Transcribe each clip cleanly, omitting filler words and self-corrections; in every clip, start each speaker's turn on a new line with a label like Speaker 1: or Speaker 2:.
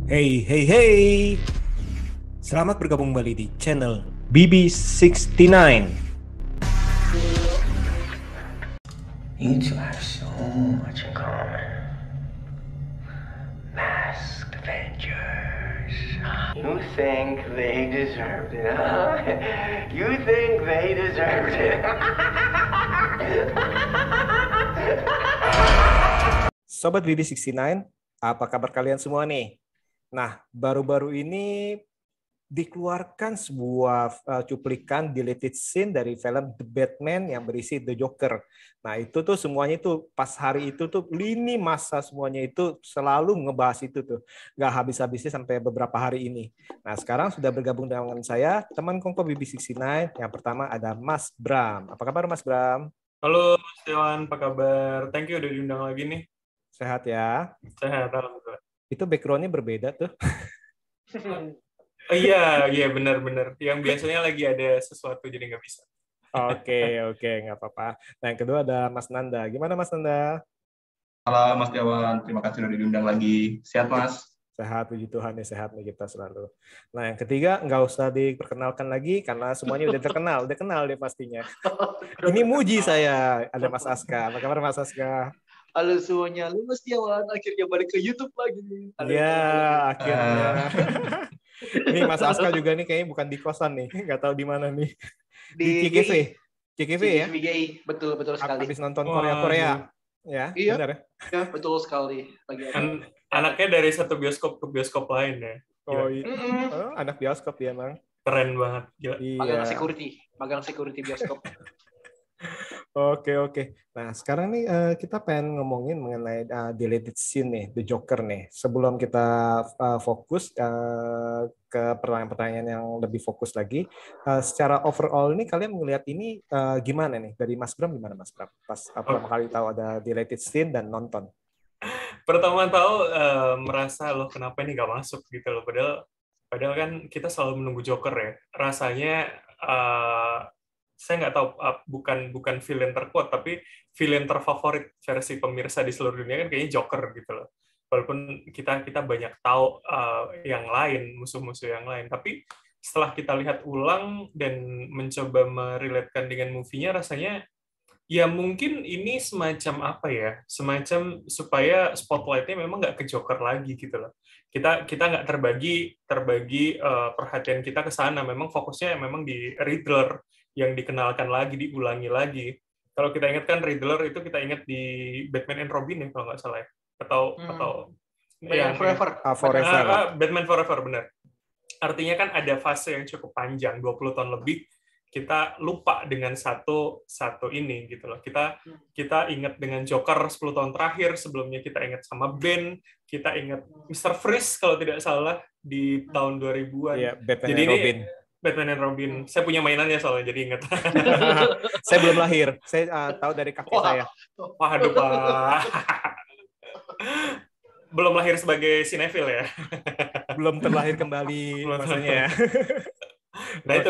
Speaker 1: Hey, hey, hey! Selamat bergabung kembali di channel BB69.
Speaker 2: You two have so much in common. Masked Avengers. You think they deserved it, huh? You think they deserved it.
Speaker 1: Sobat BB69, apa kabar kalian semua nih? Nah, baru-baru ini dikeluarkan sebuah cuplikan deleted scene dari film The Batman yang berisi The Joker. Nah, itu tuh semuanya itu pas hari itu tuh lini masa semuanya itu selalu ngebahas itu tuh. Nggak habis-habisnya sampai beberapa hari ini. Nah, sekarang sudah bergabung dengan saya, teman kongko BB69. Yang pertama ada Mas Bram. Apa kabar Mas Bram?
Speaker 3: Halo, Mas Dewan, apa kabar? Thank you udah diundang lagi nih.
Speaker 1: Sehat ya?
Speaker 3: Sehat, alhamdulillah.
Speaker 1: Itu background-nya berbeda tuh.
Speaker 3: Oh iya, benar-benar. Yang biasanya lagi ada sesuatu jadi nggak bisa.
Speaker 1: Oke, nggak apa-apa. Nah, yang kedua ada Mas Nanda. Gimana Mas Nanda?
Speaker 4: Halo Mas Dewan, terima kasih sudah diundang lagi. Sehat Mas?
Speaker 1: Sehat, puji Tuhan ya, sehat nih kita selalu. Nah, yang ketiga nggak usah diperkenalkan lagi karena semuanya udah terkenal, udah kenal deh pastinya. Ini muji saya, ada Mas Aska. Apa kabar Mas Aska?
Speaker 5: Halo semuanya, lu Mas Tiawan akhirnya balik ke YouTube lagi.
Speaker 1: Iya, akhirnya. Ini Mas Aska juga nih kayaknya bukan di kosan nih, nggak tahu di mana nih. Di CKV. CKV ya?
Speaker 5: GI, betul sekali.
Speaker 1: Habis nonton Korea. Ya,
Speaker 5: iya,
Speaker 1: benar ya?
Speaker 5: Ya, betul sekali.
Speaker 3: Anaknya dari satu bioskop ke bioskop lain ya.
Speaker 1: Oh, iya. Oh, anak bioskop ya, Bang.
Speaker 3: Keren banget. Gila.
Speaker 1: Iya.
Speaker 5: Magang security bioskop.
Speaker 1: Oke. Nah, sekarang nih kita pengen ngomongin mengenai deleted scene nih, The Joker nih. Sebelum kita fokus ke pertanyaan-pertanyaan yang lebih fokus lagi, secara overall ini kalian melihat ini gimana nih? Dari Mas Bram gimana Mas Bram? Pas pertama kali tahu ada deleted scene dan nonton.
Speaker 3: Pertama tahu merasa loh kenapa ini nggak masuk gitu loh. Padahal kan kita selalu menunggu Joker ya. Rasanya saya nggak tahu, bukan villain terkuat, tapi villain terfavorit versi pemirsa di seluruh dunia kan kayaknya Joker gitu loh. Walaupun kita banyak tahu yang lain, musuh-musuh yang lain, tapi setelah kita lihat ulang dan mencoba merelatekan dengan movie-nya, rasanya ya mungkin ini semacam apa ya, semacam supaya spotlight-nya memang nggak ke Joker lagi gitu loh. Kita nggak terbagi perhatian kita ke sana, memang fokusnya memang di Riddler yang dikenalkan lagi, diulangi lagi. Kalau kita ingat kan Riddler itu kita ingat di Batman and Robin ya kalau nggak salah ya, atau
Speaker 5: Batman Forever.
Speaker 3: Batman Forever, benar. Artinya kan ada fase yang cukup panjang, 20 tahun lebih, kita lupa dengan satu ini gitu loh. Kita ingat dengan Joker 10 tahun terakhir, sebelumnya kita ingat sama Ben, kita ingat Mr. Freeze kalau tidak salah di tahun 2000-an.
Speaker 1: Iya, Batman
Speaker 3: jadi
Speaker 1: and Robin.
Speaker 3: Batman and Robin. Saya punya mainannya soalnya jadi ingat.
Speaker 1: Saya belum lahir. Saya tahu dari kakek saya.
Speaker 3: Waduh, Pak. Belum lahir sebagai sinetfil ya.
Speaker 1: Belum terlahir kembali maksudnya ya.
Speaker 3: Nah itu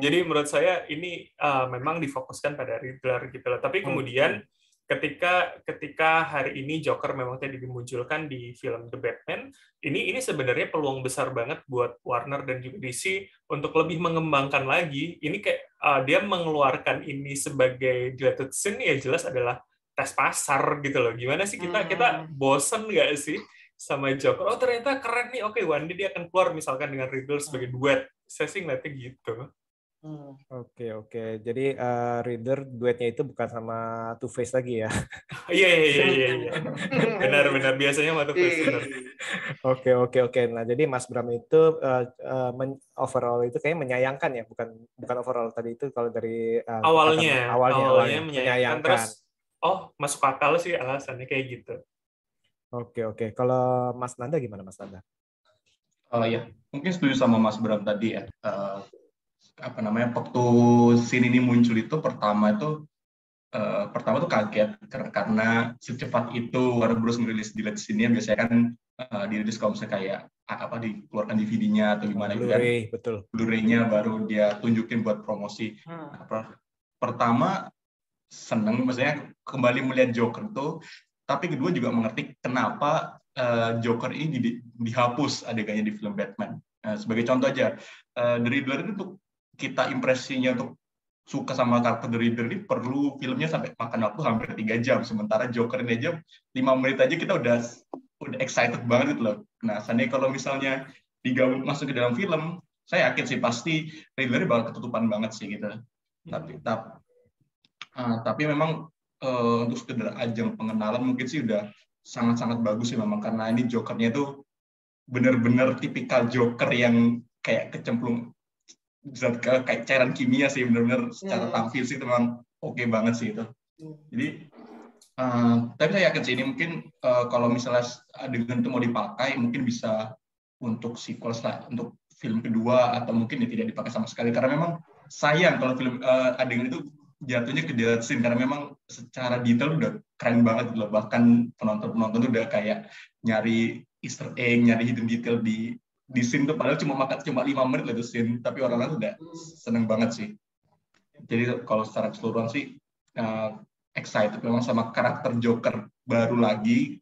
Speaker 3: jadi menurut saya ini memang difokuskan pada Riddler gitu loh. Tapi kemudian ketika hari ini Joker memang tadi dimunculkan di film The Batman, ini sebenarnya peluang besar banget buat Warner dan juga DC untuk lebih mengembangkan lagi. Ini kayak dia mengeluarkan ini sebagai deleted scene, ya jelas adalah tes pasar gitu loh. Gimana sih kita bosen nggak sih sama Joker? Oh ternyata keren nih. Oke, one day dia akan keluar misalkan dengan Riddler sebagai duet. Saya sih ngeliatnya gitu.
Speaker 1: Oke. Jadi Riddler duetnya itu bukan sama Two Face lagi ya?
Speaker 3: Iya. Benar. Biasanya sama Two Face.
Speaker 1: Oke. Nah, jadi Mas Bram itu overall itu kayak menyayangkan ya, bukan overall tadi itu kalau dari
Speaker 3: awalnya
Speaker 1: menyayangkan.
Speaker 3: Terus masuk akal sih alasannya kayak gitu.
Speaker 1: Oke. Kalau Mas Nanda gimana Mas Nanda?
Speaker 4: Ya, mungkin setuju sama Mas Bram tadi ya. Waktu scene ini muncul itu pertama tuh kaget karena secepat itu Warner Bros merilis deleted scene-nya. Biasanya kan dirilis kalau misalnya kayak dikeluarkan DVD-nya atau gimana gitu kan.
Speaker 1: Betul.
Speaker 4: Blu-ray-nya baru dia tunjukin buat promosi. Pertama seneng maksudnya kembali melihat Joker tuh, tapi kedua juga mengerti kenapa Joker ini dihapus adegannya di film Batman. Nah, sebagai contoh aja, The Riddler itu untuk kita impresinya untuk suka sama karakter The Riddler ini perlu filmnya sampai makan waktu hampir 3 jam. Sementara Joker ini aja 5 menit aja kita udah excited banget gitu loh. Nah, seandainya kalau misalnya digabung masuk ke dalam film, saya yakin sih pasti Riddler bakal ketutupan banget sih gitu. Tapi memang untuk sekedar ajang pengenalan mungkin sih udah sangat-sangat bagus sih memang, karena ini Jokernya itu benar-benar tipikal Joker yang kayak kecemplung kayak cairan kimia sih, benar-benar secara tampil sih itu memang oke banget sih itu. Jadi tapi saya yakin sih ini mungkin kalau misalnya adegan itu mau dipakai mungkin bisa untuk sequel untuk film kedua, atau mungkin tidak dipakai sama sekali, karena memang sayang kalau film adegan itu jatuhnya ke deleted scene, karena memang secara detail udah keren banget loh, bahkan penonton tuh udah kayak nyari Easter egg, nyari hidden detail di scene tuh, padahal cuma 5 menit lah itu scene, tapi orang-orang udah seneng banget sih. Jadi kalau secara keseluruhan sih excited memang sama karakter Joker baru lagi,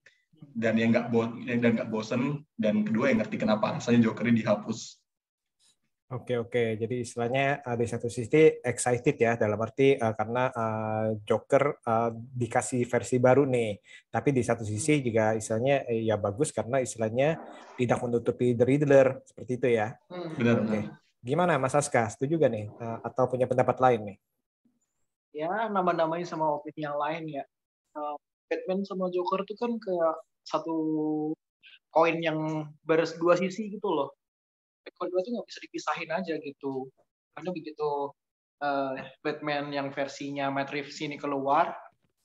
Speaker 4: dan yang nggak bosen, dan kedua yang ngerti kenapa rasanya Joker ini dihapus.
Speaker 1: Oke. Jadi istilahnya di satu sisi excited ya, dalam arti karena Joker dikasih versi baru nih. Tapi di satu sisi juga istilahnya ya bagus karena istilahnya tidak menutupi The Riddler, seperti itu ya.
Speaker 4: Benar.
Speaker 1: Oke. Gimana Mas Aska? Setuju gak nih? Atau punya pendapat lain nih?
Speaker 5: Ya, nama-namanya sama opini yang lain ya. Batman sama Joker itu kan kayak satu koin yang dua sisi gitu loh. Kedua tuh nggak bisa dipisahin aja gitu. Karena begitu Batman yang versinya Matt Reeves ini keluar,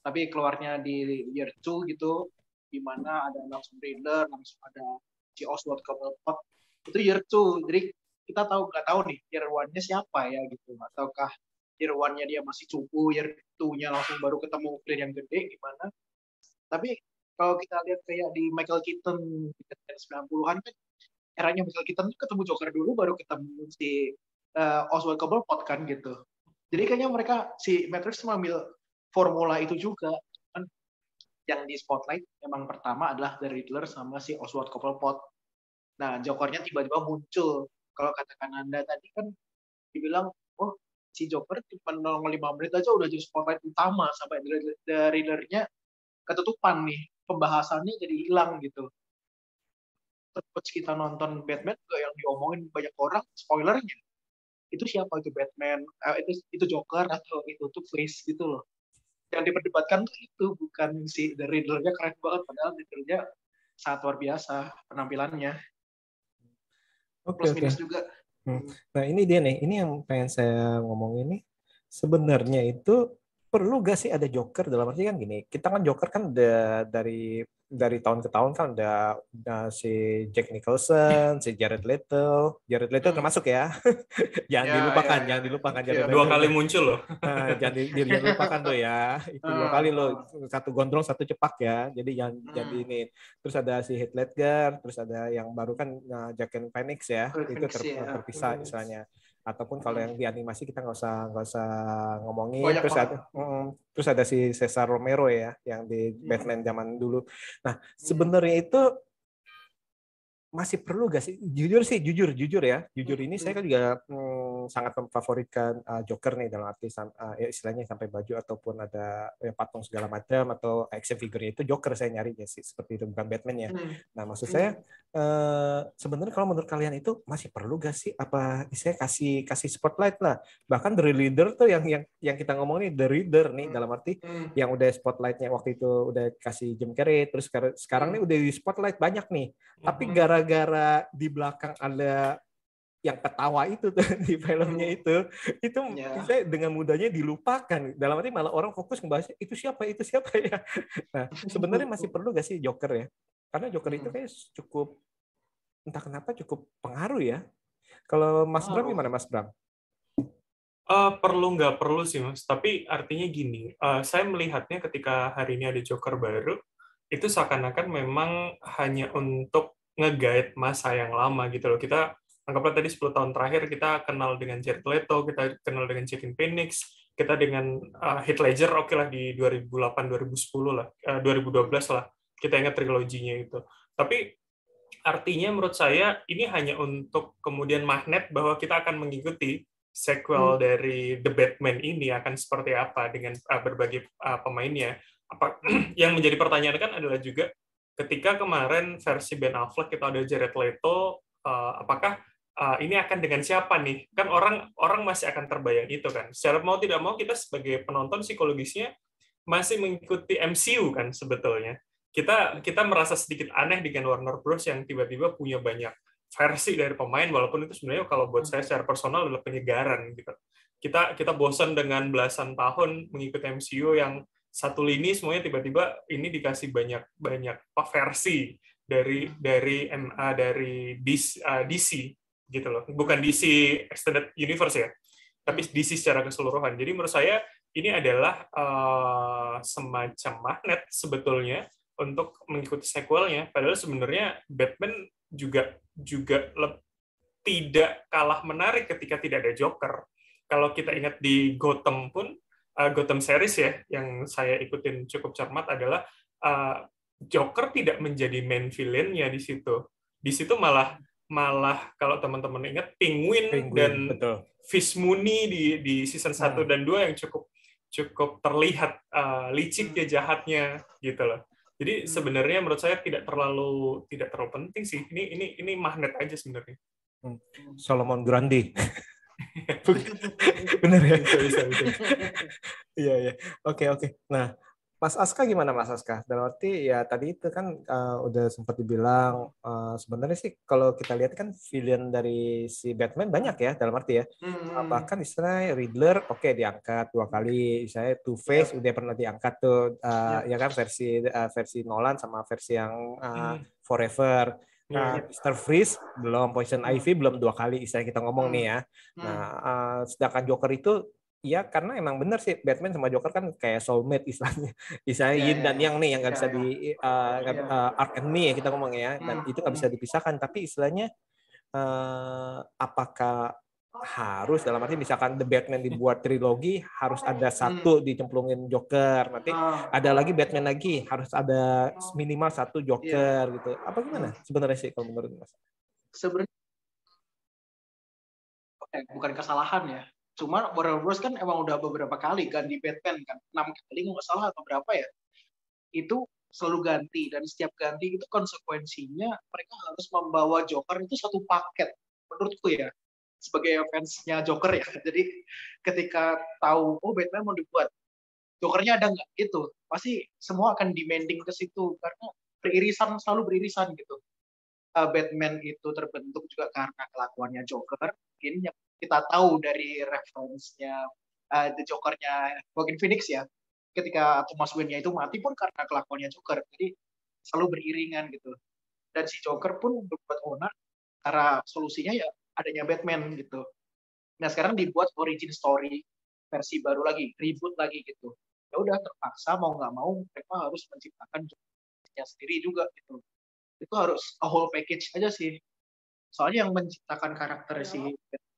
Speaker 5: tapi keluarnya di year 2 gitu, di mana ada langsung Riddler, langsung ada si Oswald Cobblepot, itu year 2. Jadi kita nggak tahu nih year 1-nya siapa ya gitu. Ataukah year 1-nya dia masih cupu, year 2-nya langsung baru ketemu villain yang gede gimana. Tapi kalau kita lihat kayak di Michael Keaton di 90-an kan, eranya Michael Keaton ketemu Joker dulu, baru ketemu si Oswald Cobblepot kan gitu. Jadi kayaknya mereka, si Matt Reeves mengambil formula itu juga. Kan yang di spotlight memang pertama adalah The Riddler sama si Oswald Cobblepot. Nah, Jokernya tiba-tiba muncul. Kalau katakan Anda tadi kan dibilang, oh si Joker cuma 5 menit aja udah jadi spotlight utama, sampai The Riddler-nya ketutupan nih. Pembahasannya jadi hilang gitu. Terus kita nonton Batman juga yang diomongin banyak orang, spoilernya itu siapa itu Batman, itu Joker atau itu Two-Face gitu loh. Yang diperdebatkan tuh itu bukan si The Riddler-nya keren banget, padahal Riddler-nya sangat luar biasa penampilannya. Plus minus juga.
Speaker 1: Nah ini dia nih, ini yang pengen saya ngomong ini. Sebenarnya itu perlu gak sih ada Joker? Dalam arti kan gini, kita kan Joker kan dari tahun ke tahun kan udah si Jack Nicholson, si Jared Leto termasuk ya. Jangan dilupakan Jared Leto.
Speaker 3: 2 kali muncul loh.
Speaker 1: Jangan dilupakan tuh ya. Itu 2 kali loh, 1 gondrong 1 cepak ya. Jadi jangan ini. Terus ada si Heath Ledger, terus ada yang baru kan Joaquin Phoenix ya. Itu terpisah misalnya. Ataupun kalau yang di animasi kita nggak usah ngomongin. Terus ada si Cesar Romero ya, yang di Batman zaman dulu. Nah, sebenarnya itu masih perlu gak sih? Jujur ya. Jujur ini saya kan juga sangat memfavoritkan Joker nih, dalam arti istilahnya sampai baju ataupun ada patung segala macam atau action figure itu Joker saya nyarinya sih, seperti itu, bukan Batman ya. Nah, maksud saya sebenarnya kalau menurut kalian itu masih perlu gak sih? Apa saya kasih spotlight lah. Bahkan The Riddler tuh yang kita ngomong nih, The Riddler nih, dalam arti yang udah spotlightnya waktu itu udah kasih Jim Carrey, terus sekarang nih udah di spotlight banyak nih. Tapi gara-gara di belakang ada yang ketawa itu tuh di filmnya itu bisa dengan mudahnya dilupakan. Dalam arti malah orang fokus ngebahas itu siapa ya. Nah, sebenarnya masih perlu gak sih Joker ya? Karena Joker itu kayak cukup, entah kenapa cukup pengaruh ya. Kalau Mas Bram gimana Mas Bram?
Speaker 3: Perlu nggak perlu sih Mas. Tapi artinya gini, saya melihatnya ketika hari ini ada Joker baru, itu seakan-akan memang hanya untuk nge-guide masa yang lama gitu loh. Kita anggaplah tadi 10 tahun terakhir kita kenal dengan Jared Leto, kita kenal dengan Joaquin Phoenix, kita dengan Heath Ledger, oke lah di 2008, 2010 lah, 2012 lah, kita ingat triloginya itu. Tapi artinya menurut saya ini hanya untuk kemudian magnet bahwa kita akan mengikuti sequel dari The Batman ini akan seperti apa dengan berbagai pemainnya. Yang menjadi pertanyaan kan adalah juga ketika kemarin versi Ben Affleck kita ada Jared Leto, apakah ini akan dengan siapa nih? Kan orang masih akan terbayang itu kan. Secara mau tidak mau kita sebagai penonton psikologisnya masih mengikuti MCU kan sebetulnya. Kita merasa sedikit aneh dengan Warner Bros yang tiba-tiba punya banyak versi dari pemain, walaupun itu sebenarnya kalau buat saya secara personal adalah penyegaran gitu. Kita bosan dengan belasan tahun mengikuti MCU yang satu lini semuanya tiba-tiba ini dikasih banyak versi dari DC gitu loh. Bukan DC Extended Universe ya, tapi DC secara keseluruhan. Jadi menurut saya ini adalah semacam magnet sebetulnya untuk mengikuti sequelnya. Padahal sebenarnya Batman juga tidak kalah menarik ketika tidak ada Joker. Kalau kita ingat di Gotham pun, Gotham series ya, yang saya ikutin cukup cermat adalah Joker tidak menjadi main villain-nya di situ. Di situ malah kalau teman-teman ingat Penguin dan betul. Fish Mooney di season 1 dan 2 yang cukup terlihat licik ya jahatnya gitu loh. Jadi sebenarnya menurut saya tidak terlalu penting sih. Ini magnet aja sebenarnya.
Speaker 1: Solomon Grundy. Bener ya? Bisa. Iya. Oke. Nah, Mas Aska gimana Mas Aska? Dalam arti ya tadi itu kan udah sempat dibilang sebenarnya sih kalau kita lihat kan villain dari si Batman banyak ya dalam arti ya. Bahkan istilahnya Riddler diangkat 2 kali, misalnya Two-Face udah pernah diangkat tuh ya kan versi Nolan sama versi yang Forever. Mr. Freeze belum, Poison Ivy belum 2 kali istilahnya kita ngomong nih ya. Nah, sedangkan Joker itu ya karena emang benar sih Batman sama Joker kan kayak soulmate istilahnya yin dan yang nih yang nggak bisa di arc enemy ya kita ngomong ya, dan itu nggak bisa dipisahkan. Tapi istilahnya apakah harus dalam arti misalkan The Batman dibuat trilogi harus ada satu dicemplungin Joker, nanti ada lagi Batman lagi harus ada minimal 1 Joker gitu, apa gimana sebenarnya sih kalau menurut Mas?
Speaker 5: Sebenarnya bukan kesalahan ya. Cuma Warner Bros kan emang udah beberapa kali ganti Batman kan, 6 kali nggak salah atau berapa ya, itu selalu ganti, dan setiap ganti itu konsekuensinya mereka harus membawa Joker itu satu paket menurutku ya, sebagai fansnya Joker ya. Jadi ketika tahu Batman mau dibuat, Jokernya ada nggak gitu, pasti semua akan demanding ke situ karena selalu beririsan gitu. Batman itu terbentuk juga karena kelakuannya Joker, mungkin yang kita tahu dari referensinya The Joker-nya Joaquin Phoenix ya, ketika Thomas Wayne-nya itu mati pun karena kelakuannya Joker, jadi selalu beriringan gitu. Dan si Joker pun berbuat onar karena solusinya ya adanya Batman gitu. Nah sekarang dibuat origin story versi baru lagi, reboot lagi gitu. Ya udah terpaksa mau nggak mau mereka harus menciptakan Joker-nya sendiri juga gitu. Itu harus a whole package aja sih. Soalnya yang menciptakan karakter si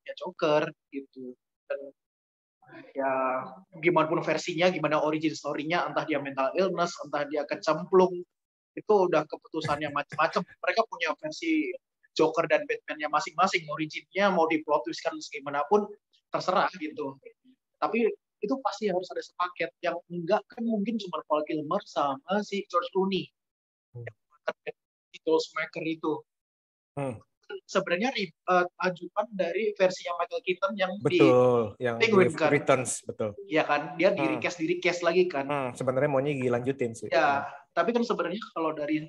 Speaker 5: Joker gitu. Dan ya gimana pun versinya, gimana origin story-nya, entah dia mental illness, entah dia kecemplung, itu udah keputusannya macam-macam. Mereka punya versi Joker dan Batman-nya masing-masing. Originnya mau di-plot twist-kan segimanapun terserah gitu. Tapi itu pasti harus ada sepaket. Yang enggak kan mungkin cuma Val Kilmer sama si George Clooney. Jules Maker itu sebenarnya ajukan dari versinya Michael Keaton yang
Speaker 1: betul,
Speaker 5: di
Speaker 1: yang
Speaker 5: Penguin kan,
Speaker 1: Returns betul.
Speaker 5: Ya kan, dia di recast lagi kan.
Speaker 1: Sebenarnya maunya dilanjutin sih.
Speaker 5: Ya, tapi kan sebenarnya kalau dari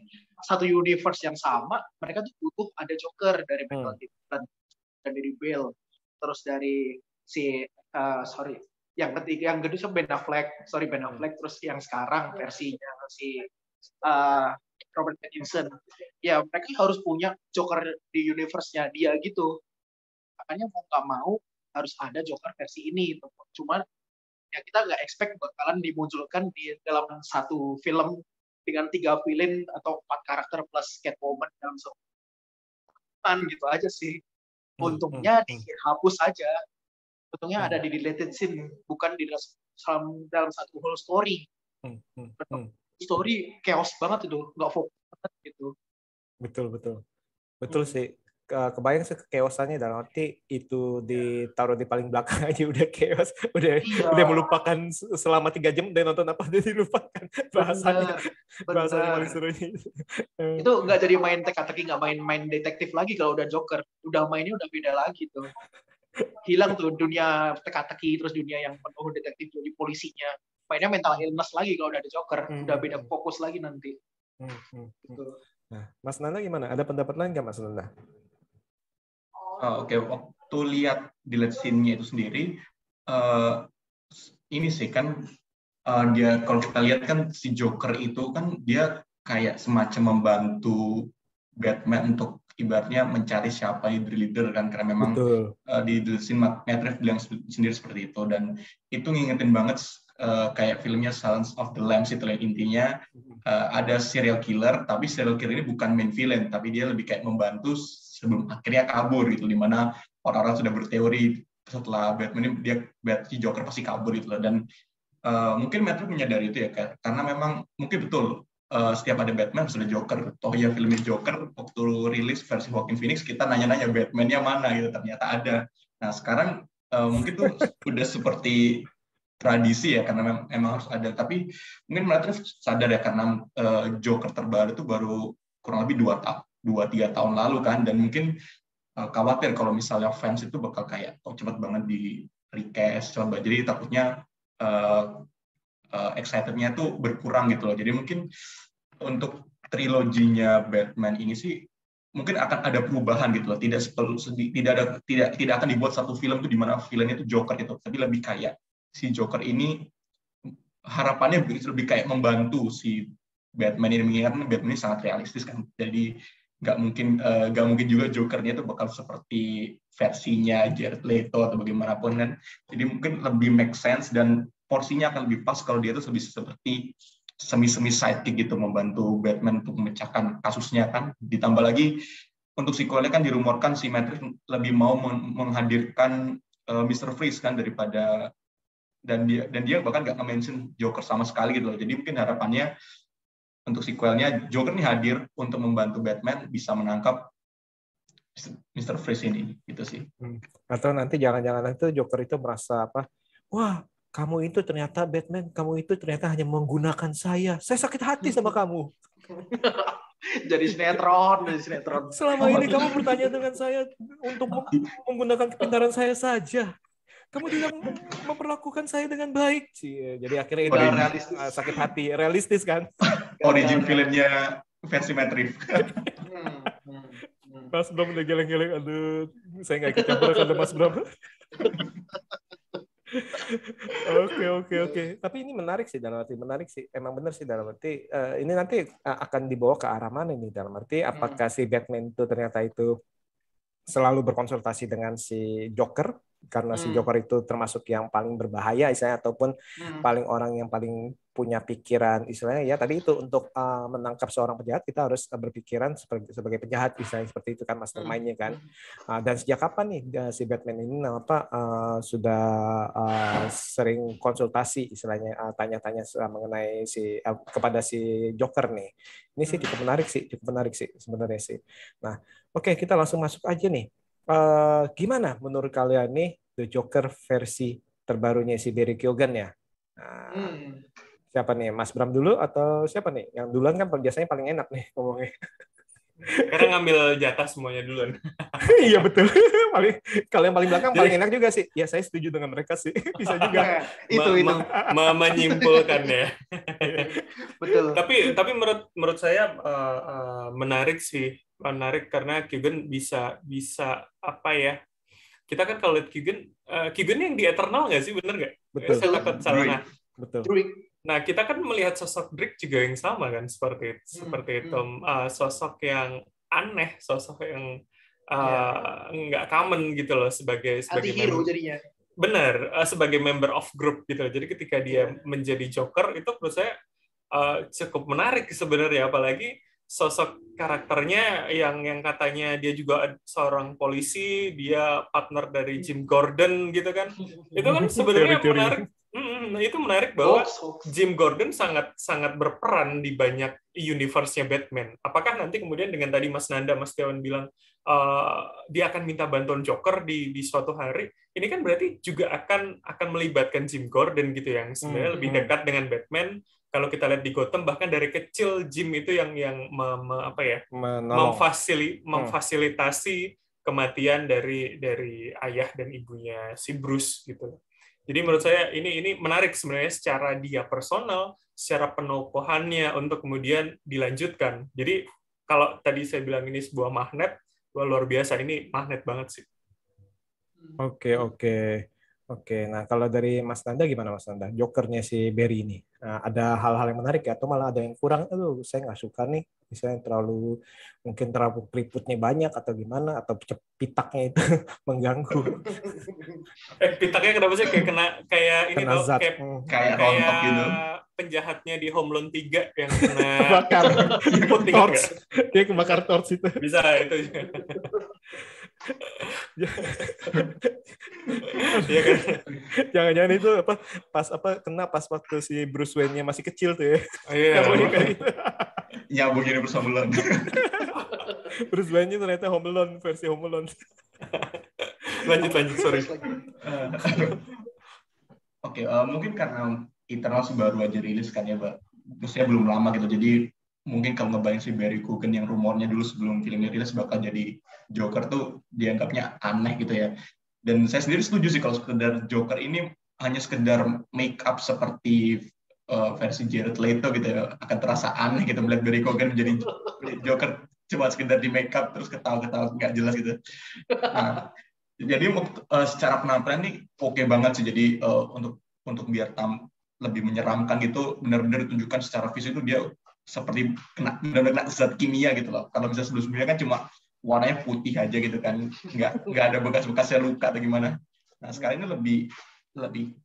Speaker 5: satu universe yang sama, mereka tuh butuh ada Joker dari Michael Keaton dan dari Bale, terus dari si yang kedua Ben Affleck, terus yang sekarang versinya si Robert Pattinson. Ya mereka harus punya Joker di universe-nya dia gitu. Makanya mau nggak mau harus ada Joker versi ini. Cuma ya kita nggak expect bakalan dimunculkan di dalam satu film dengan 3 villain atau 4 karakter plus Catwoman dalam satu gitu aja sih. Untungnya dihapus aja. Untungnya ada di deleted scene, bukan di dalam satu whole story. Story chaos banget itu, nggak fokus banget gitu.
Speaker 1: Betul sih. Kebayang sih keosannya dalam arti itu ditaruh di paling belakang aja udah chaos, udah melupakan selama 3 jam udah nonton apa udah dilupakan bahasanya paling serunya.
Speaker 5: Itu nggak jadi main teka-teki, nggak main detektif lagi kalau udah Joker, udah mainnya udah beda lagi tuh. Hilang tuh dunia teka-teki, terus dunia yang penuh detektif jadi polisinya. Mainnya mental illness lagi kalau udah ada Joker, udah beda fokus lagi nanti. Gitu.
Speaker 1: Nah, Mas Nanda gimana? Ada pendapat lain nggak Mas Nanda?
Speaker 4: Oke, waktu dilihat scene-nya itu sendiri, ini sih kan dia kalau kita lihat kan si Joker itu kan dia kayak semacam membantu Batman untuk ibaratnya mencari siapa leader kan, karena memang di The Scene Matt Reeves bilang sendiri seperti itu, dan itu ngingetin banget kayak filmnya Silence of the Lambs itu lah, intinya ada serial killer, tapi serial killer ini bukan main villain, tapi dia lebih kayak membantu sebelum akhirnya kabur gitu, dimana orang-orang sudah berteori setelah Batman ini si Joker pasti kabur gitu loh, dan mungkin Matt Reeves menyadari itu ya, karena memang mungkin betul setiap ada Batman sudah Joker. Toh ya filmnya Joker waktu rilis versi Joaquin Phoenix kita nanya-nanya Batman-nya mana gitu, ternyata ada. Nah sekarang mungkin tuh udah seperti tradisi ya, karena memang harus ada. Tapi mungkin Matt Reeves sadar ya, karena Joker terbaru itu baru kurang lebih 2-3 tahun lalu kan, dan mungkin khawatir kalau misalnya fans itu bakal kayak cepat banget di recast, jadi takutnya excitednya tuh berkurang gitu loh. Jadi mungkin untuk triloginya Batman ini sih mungkin akan ada perubahan gitu loh. Tidak akan dibuat satu film tuh di mana villainnya itu Joker gitu, tapi lebih kayak si Joker ini harapannya lebih kayak membantu si Batman ini, mengingat Batman ini sangat realistis kan. Jadi nggak mungkin juga Jokernya itu bakal seperti versinya Jared Leto atau bagaimanapun kan. Jadi mungkin lebih make sense dan porsinya akan lebih pas kalau dia itu lebih seperti semi sidekick gitu, membantu Batman untuk memecahkan kasusnya kan. Ditambah lagi untuk sequelnya kan dirumorkan si Matt Reeves lebih mau menghadirkan Mr. Freeze kan daripada, dan dia bahkan nggak nge-mention Joker sama sekali gitu loh. Jadi mungkin harapannya untuk sequelnya Joker ini hadir untuk membantu Batman bisa menangkap Mr. Freeze ini, gitu sih.
Speaker 1: Atau nanti jangan-jangan itu Joker itu merasa apa? Wah, kamu itu ternyata Batman, kamu itu ternyata hanya menggunakan saya sakit hati sama kamu.
Speaker 5: Jadi sinetron.
Speaker 1: Selama ini kamu bertanya dengan saya untuk menggunakan kepintaran saya saja. Kamu tidak memperlakukan saya dengan baik. Jadi akhirnya itu sakit hati, realistis kan?
Speaker 4: Origin filmnya versi Matt Reeves.
Speaker 1: Mas Bram udah geleng-geleng, aduh, saya nggak ikut campur kan Mas Bram. Oke. Tapi ini menarik sih, dalam arti menarik sih. Emang benar sih dalam arti ini nanti akan dibawa ke arah mana nih, dalam arti apakah si Batman itu ternyata itu selalu berkonsultasi dengan si Joker karena si Joker itu termasuk yang paling berbahaya istilahnya, ataupun paling orang yang paling punya pikiran istilahnya ya tadi itu untuk menangkap seorang penjahat kita harus berpikiran sebagai penjahat istilahnya seperti itu kan mastermind-nya kan. Dan sejak kapan nih si Batman ini sudah sering konsultasi istilahnya tanya-tanya mengenai kepada si Joker nih. Ini sih cukup menarik sih sebenarnya sih. Nah, oke, kita langsung masuk aja nih. Gimana menurut kalian nih The Joker versi terbarunya si Barry Keoghan ya? Siapa nih, Mas Bram dulu atau siapa nih? Yang duluan kan biasanya paling enak nih ngomongnya.
Speaker 3: Karena ngambil jatah semuanya duluan.
Speaker 1: Iya betul. Kalau yang paling belakang paling enak juga sih. Ya saya setuju dengan mereka sih. Bisa juga.
Speaker 5: itu.
Speaker 3: Menyimpulkan ya.
Speaker 5: Betul.
Speaker 3: Tapi menurut saya menarik sih. Menarik karena Keoghan bisa apa ya? Kita kan kalau lihat Keoghan yang di Eternal nggak sih, bener nggak?
Speaker 1: Betul.
Speaker 3: Saya takut salah.
Speaker 1: Betul.
Speaker 3: Nah, kita kan melihat sosok Drake juga yang sama kan, seperti itu. Sosok yang aneh, sosok yang nggak common gitu loh sebagai
Speaker 5: hero jadinya.
Speaker 3: Benar, sebagai member of group gitu. Jadi ketika dia menjadi Joker itu menurut saya cukup menarik sebenarnya, apalagi sosok karakternya yang katanya dia juga seorang polisi, dia partner dari Jim Gordon gitu kan. Itu kan sebenarnya menarik. Itu menarik bahwa
Speaker 5: Hoax.
Speaker 3: Jim Gordon sangat berperan di banyak universe-nya Batman. Apakah nanti kemudian dengan tadi Mas Nanda, Mas Tiawan bilang dia akan minta bantuan Joker di suatu hari, ini kan berarti juga akan melibatkan Jim Gordon gitu yang sebenarnya lebih dekat dengan Batman. Kalau kita lihat di Gotham, bahkan dari kecil Jim itu yang memfasilitasi kematian dari ayah dan ibunya si Bruce gitu. Jadi menurut saya ini menarik sebenarnya secara dia personal, secara penokohannya untuk kemudian dilanjutkan. Jadi kalau tadi saya bilang ini sebuah magnet, luar biasa, ini magnet banget sih.
Speaker 1: Oke. Nah, kalau dari Mas Nanda gimana Mas Nanda? Jokernya si Barry ini. Nah, ada hal-hal yang menarik ya? Atau malah ada yang kurang? Saya nggak suka nih. Misalnya terlalu keriputnya banyak atau gimana? Atau pitaknya itu mengganggu.
Speaker 3: Pitaknya kenapa sih kayak ini
Speaker 1: Kena
Speaker 3: tau?
Speaker 1: zat.
Speaker 4: Kayak rontok gitu.
Speaker 3: Penjahatnya di Home Alone 3 yang kena
Speaker 1: Kebakar.
Speaker 3: putih
Speaker 1: Torch. Dia kebakar torch itu.
Speaker 3: Bisa itu. Iya kan?
Speaker 1: Jangan-jangan itu kena pas waktu si Bruce Wayne-nya masih kecil tuh ya.
Speaker 3: Iya.
Speaker 4: Ya begini bersama Lon.
Speaker 1: Bruce Wayne-nya ternyata Home Alone, versi Home Alone.
Speaker 3: Lanjut, sorry.
Speaker 4: Oke, mungkin karena Eternals baru aja rilis kan ya, Mbak. Maksudnya belum lama gitu. Jadi mungkin kalau ngebayang si Barry Keoghan yang rumornya dulu sebelum filmnya rilis bakal jadi Joker tuh dianggapnya aneh gitu ya. Dan saya sendiri setuju sih kalau sekedar Joker ini hanya sekedar make up seperti versi Jared Leto gitu ya, akan terasa aneh gitu melihat Barry Keoghan menjadi Joker cuma sekedar di make up terus ketawa-ketawa nggak jelas gitu. Nah, jadi secara penampilan ini oke banget sih. Jadi untuk biar lebih menyeramkan gitu, benar-benar ditunjukkan secara fisik itu dia seperti benar-benar kena zat kimia gitu loh. Kalau bisa sebelum-sebelumnya kan cuma warnanya putih aja gitu kan, nggak ada bekas-bekasnya luka atau gimana. Nah sekarang ini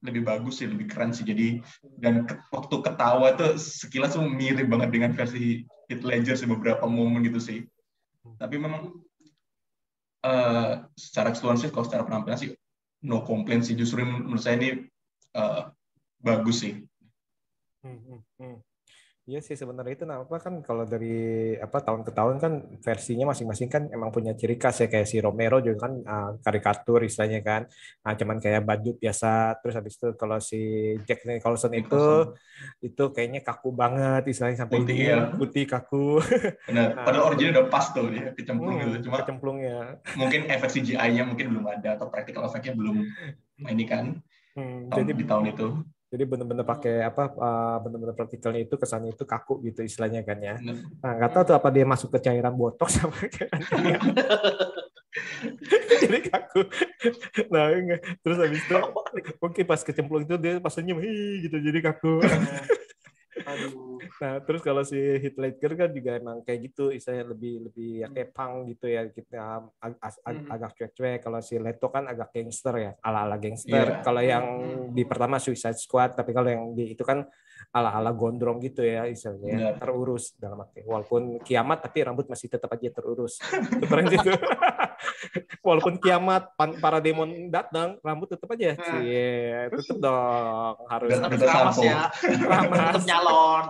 Speaker 4: lebih bagus sih, lebih keren sih. Jadi dan waktu ketawa itu sekilas tuh mirip banget dengan versi Heath Ledger sih beberapa momen gitu sih. Tapi memang secara keseluruhan sih, kalau secara penampilan sih no complaint sih. Justru menurut saya ini bagus sih.
Speaker 1: Iya sih sebenarnya itu kenapa kan kalau dari tahun ke tahun kan versinya masing-masing kan emang punya ciri khas ya, kayak si Romero juga kan karikatur istilahnya kan, cuman kayak badut biasa. Terus habis itu kalau si Jack Nicholson itu kayaknya kaku banget istilahnya, sampai
Speaker 4: putih,
Speaker 1: ini
Speaker 4: ya.
Speaker 1: Putih kaku.
Speaker 4: Benar. Padahal originnya udah pas tuh dia kecemplung gitu. Cuma
Speaker 1: kecemplungnya
Speaker 4: mungkin efek CGI-nya mungkin belum ada atau practical effect-nya belum ini kan di tahun itu.
Speaker 1: Jadi benar-benar pakai benar-benar praktikalnya itu kesannya itu kaku gitu istilahnya kan ya. Nah, nggak tahu tuh apa dia masuk ke cairan botox sama jadi kaku. Nah, terus habis itu mungkin pas kecemplung itu dia pas senyum gitu jadi kaku.
Speaker 5: Aduh.
Speaker 1: Nah, terus kalau si Heath Ledger kan juga emang kayak gitu, istilahnya lebih ya kayak punk gitu ya, kita agak cuek-cuek. Kalau si Leto kan agak gangster ya, ala-ala gangster.
Speaker 4: Yeah.
Speaker 1: Kalau yang di pertama Suicide Squad, tapi kalau yang di itu kan ala-ala gondrong gitu ya, istilahnya terurus dalam arti. Walaupun kiamat tapi rambut masih tetap aja terurus. Keren gitu. Walaupun kiamat para demon datang, rambut tetap aja. Tetap dong harus
Speaker 5: ramas ya. Ramas. Tetap nyalon.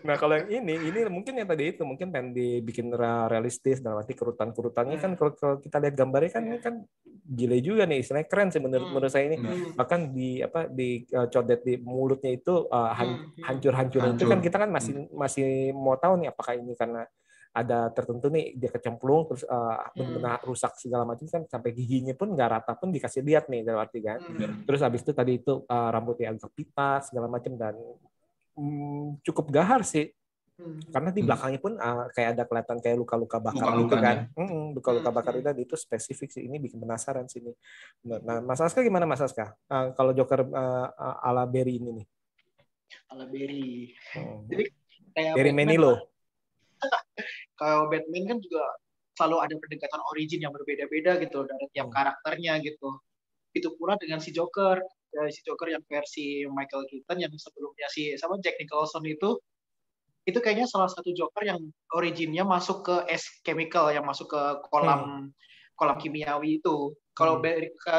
Speaker 1: Nah, kalau yang ini mungkin yang tadi itu mungkin pengen dibikin realistis dalam arti kerutan-kerutannya kan kalau kita lihat gambarnya kan ini kan gile juga nih, istilahnya keren sih menurut saya ini. Bahkan di codet di mulutnya itu hancur itu kan kita kan masih mau tahu nih apakah ini karena ada tertentu nih dia kecemplung terus benar-benar rusak segala macam kan, sampai giginya pun nggak rata pun dikasih lihat nih dalam arti kan. Terus habis itu tadi itu rambutnya agak pitas segala macam dan cukup gahar sih. Karena di belakangnya pun kayak ada kelihatan kayak luka-luka bakar gitu kan. Luka-luka bakar itu spesifik sih, ini bikin penasaran sih ini. Nah, Mas Aska gimana Mas Aska? Kalau Joker ala Barry ini nih.
Speaker 5: Ala Barry. Jadi kayak
Speaker 1: Barry Manilow.
Speaker 5: Kalau Batman kan juga selalu ada pendekatan origin yang berbeda-beda gitu dari tiap karakternya gitu. Itu pula dengan si Joker. Si Joker yang versi Michael Keaton yang sebelumnya sama Jack Nicholson itu kayaknya salah satu Joker yang originnya masuk ke chemical, yang masuk ke kolam kimiawi itu. Kalau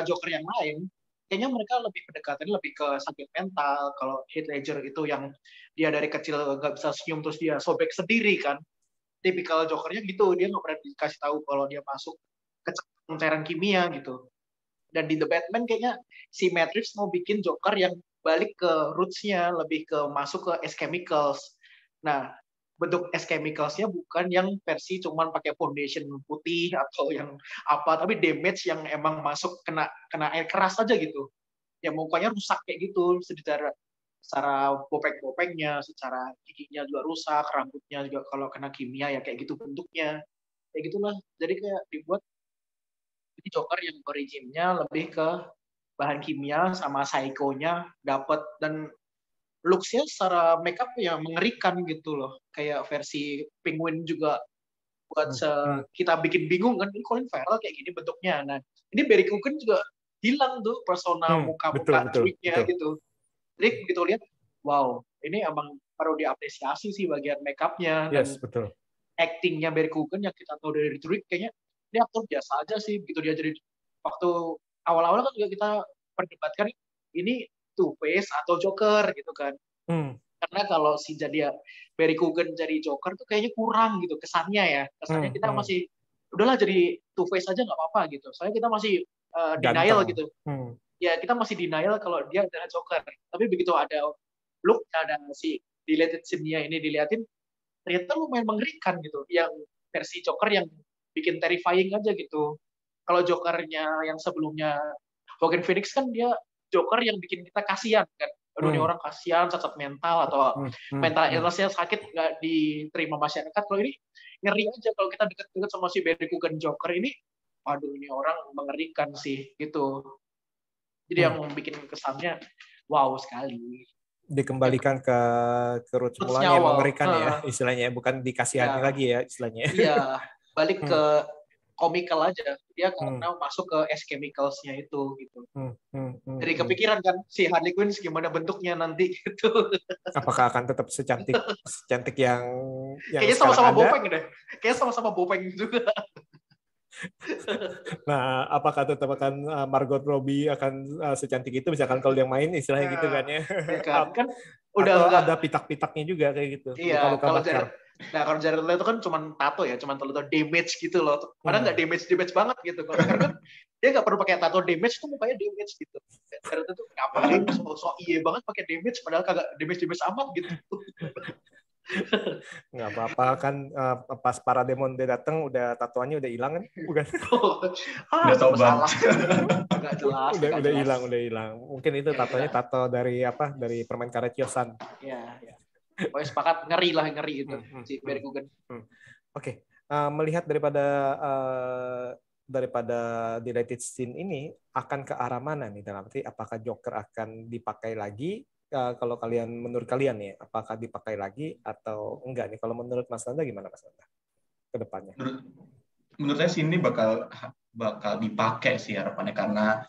Speaker 5: Joker yang lain kayaknya mereka lebih pendekatannya lebih ke sakit mental. Kalau Heath Ledger itu yang dia dari kecil nggak bisa senyum terus dia sobek sendiri kan. Tipikal Jokernya gitu, dia nggak pernah dikasih tahu kalau dia masuk ke cairan kimia gitu. Dan di The Batman kayaknya si Matt Reeves mau bikin Joker yang balik ke roots-nya, lebih ke masuk ke S chemicals. Nah, bentuk S chemicals-nya bukan yang versi cuman pakai foundation putih atau yang apa, tapi damage yang emang masuk kena air keras aja gitu. Ya mukanya rusak kayak gitu secara bopeng-bopengnya, secara giginya juga rusak, rambutnya juga kalau kena kimia ya kayak gitu bentuknya. Kayak gitulah. Jadi kayak dibuat jadi Joker yang originnya lebih ke bahan kimia sama psycho-nya dapat, dan looks-nya secara makeup ya mengerikan gitu loh. Kayak versi Penguin juga buat kita bikin bingung kan, ini Colin Farrell kayak gini bentuknya. Nah, ini Barry Keoghan juga hilang tuh persona muka-muka tweaknya gitu. Jadi begitu lihat, wow, ini emang perlu diapresiasi sih bagian makeupnya dan actingnya Barry Keoghan yang kita tahu dari Druid, kayaknya dia aktor biasa aja sih. Begitu dia jadi, waktu awal-awal kan juga kita perdebatkan ini Two-Face atau Joker gitu kan. Karena kalau si jadi Barry Keoghan jadi Joker tuh kayaknya kurang gitu kesannya ya. Kesannya kita masih udahlah jadi Two-Face aja nggak apa-apa gitu. Soalnya kita masih denial gitu. Ya kita masih denial kalau dia adalah Joker. Tapi begitu ada look, ada si deleted scene-nya ini diliatin, ternyata lumayan mengerikan gitu. Yang versi Joker yang bikin terrifying aja gitu. Kalau Jokernya yang sebelumnya Joaquin Phoenix kan dia Joker yang bikin kita kasihan kan. Aduh, ini orang kasihan, cacat mental atau mental illness-nya sakit nggak diterima masyarakat. Kalau ini ngeri aja kalau kita deket-deket sama si Barry Keoghan Joker ini. Waduh, ini orang mengerikan sih gitu. Jadi yang bikin kesannya wow sekali.
Speaker 1: Dikembalikan ke roots mulanya yang mengerikan ya istilahnya, bukan dikasihani lagi ya istilahnya.
Speaker 5: Iya, balik ke komikal aja. Dia karena masuk ke S chemicals-nya itu gitu. Jadi kepikiran kan si Harley Quinn gimana bentuknya nanti gitu.
Speaker 1: Apakah akan tetap secantik yang
Speaker 5: kayaknya sama-sama bopeng deh. Kayaknya sama-sama bopeng juga.
Speaker 1: Nah, apakah tetap akan Margot Robbie akan secantik itu misalkan kalau yang main istilahnya gitu kan ya?
Speaker 5: Kan udah
Speaker 1: atau ada pitak-pitaknya juga kayak gitu.
Speaker 5: Iya, kalau Jared Leto kan cuma tato ya, cuma tato damage gitu loh. Padahal nggak damage banget gitu. Karena kan dia nggak perlu pakai tato damage tuh mukanya damage gitu. Jared Leto tuh ngapain so iye banget pakai damage padahal kagak damage amat gitu.
Speaker 1: Nggak apa-apa kan, pas Parademon dia datang udah tatoannya udah hilang kan, bukan?
Speaker 4: Udah tobat.
Speaker 5: Nggak jelas.
Speaker 1: Udah hilang. Mungkin itu tatonya tato dari permain karet Yosan.
Speaker 5: Iya. Pokoknya sepakat, ngeri itu si Barry Keoghan.
Speaker 1: Oke. Melihat daripada deleted scene ini akan ke arah mana nih, dalam arti apakah Joker akan dipakai lagi? Kalau menurut kalian ya, apakah dipakai lagi atau enggak nih? Kalau menurut Mas Nanda gimana Mas Nanda ke depannya?
Speaker 4: Menurut saya sih ini bakal dipakai sih harapannya, karena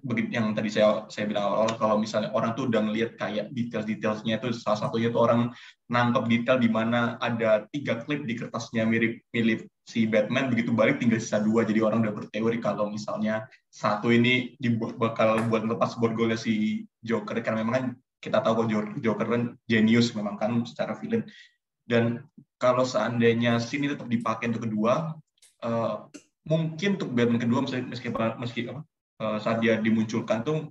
Speaker 4: begitu yang tadi saya bilang awal, kalau misalnya orang tuh udah ngelihat kayak detail-detailsnya itu, salah satunya tuh orang nangkep detail di mana ada 3 klip di kertasnya mirip si Batman, begitu balik tinggal sisa 2, jadi orang udah berteori kalau misalnya satu ini bakal buat lepas borgolnya si Joker, karena memang kan kita tahu kok Joker kan genius memang kan secara film. Dan kalau seandainya scene ini tetap dipakai untuk kedua, mungkin untuk Batman kedua meski saat dia dimunculkan tuh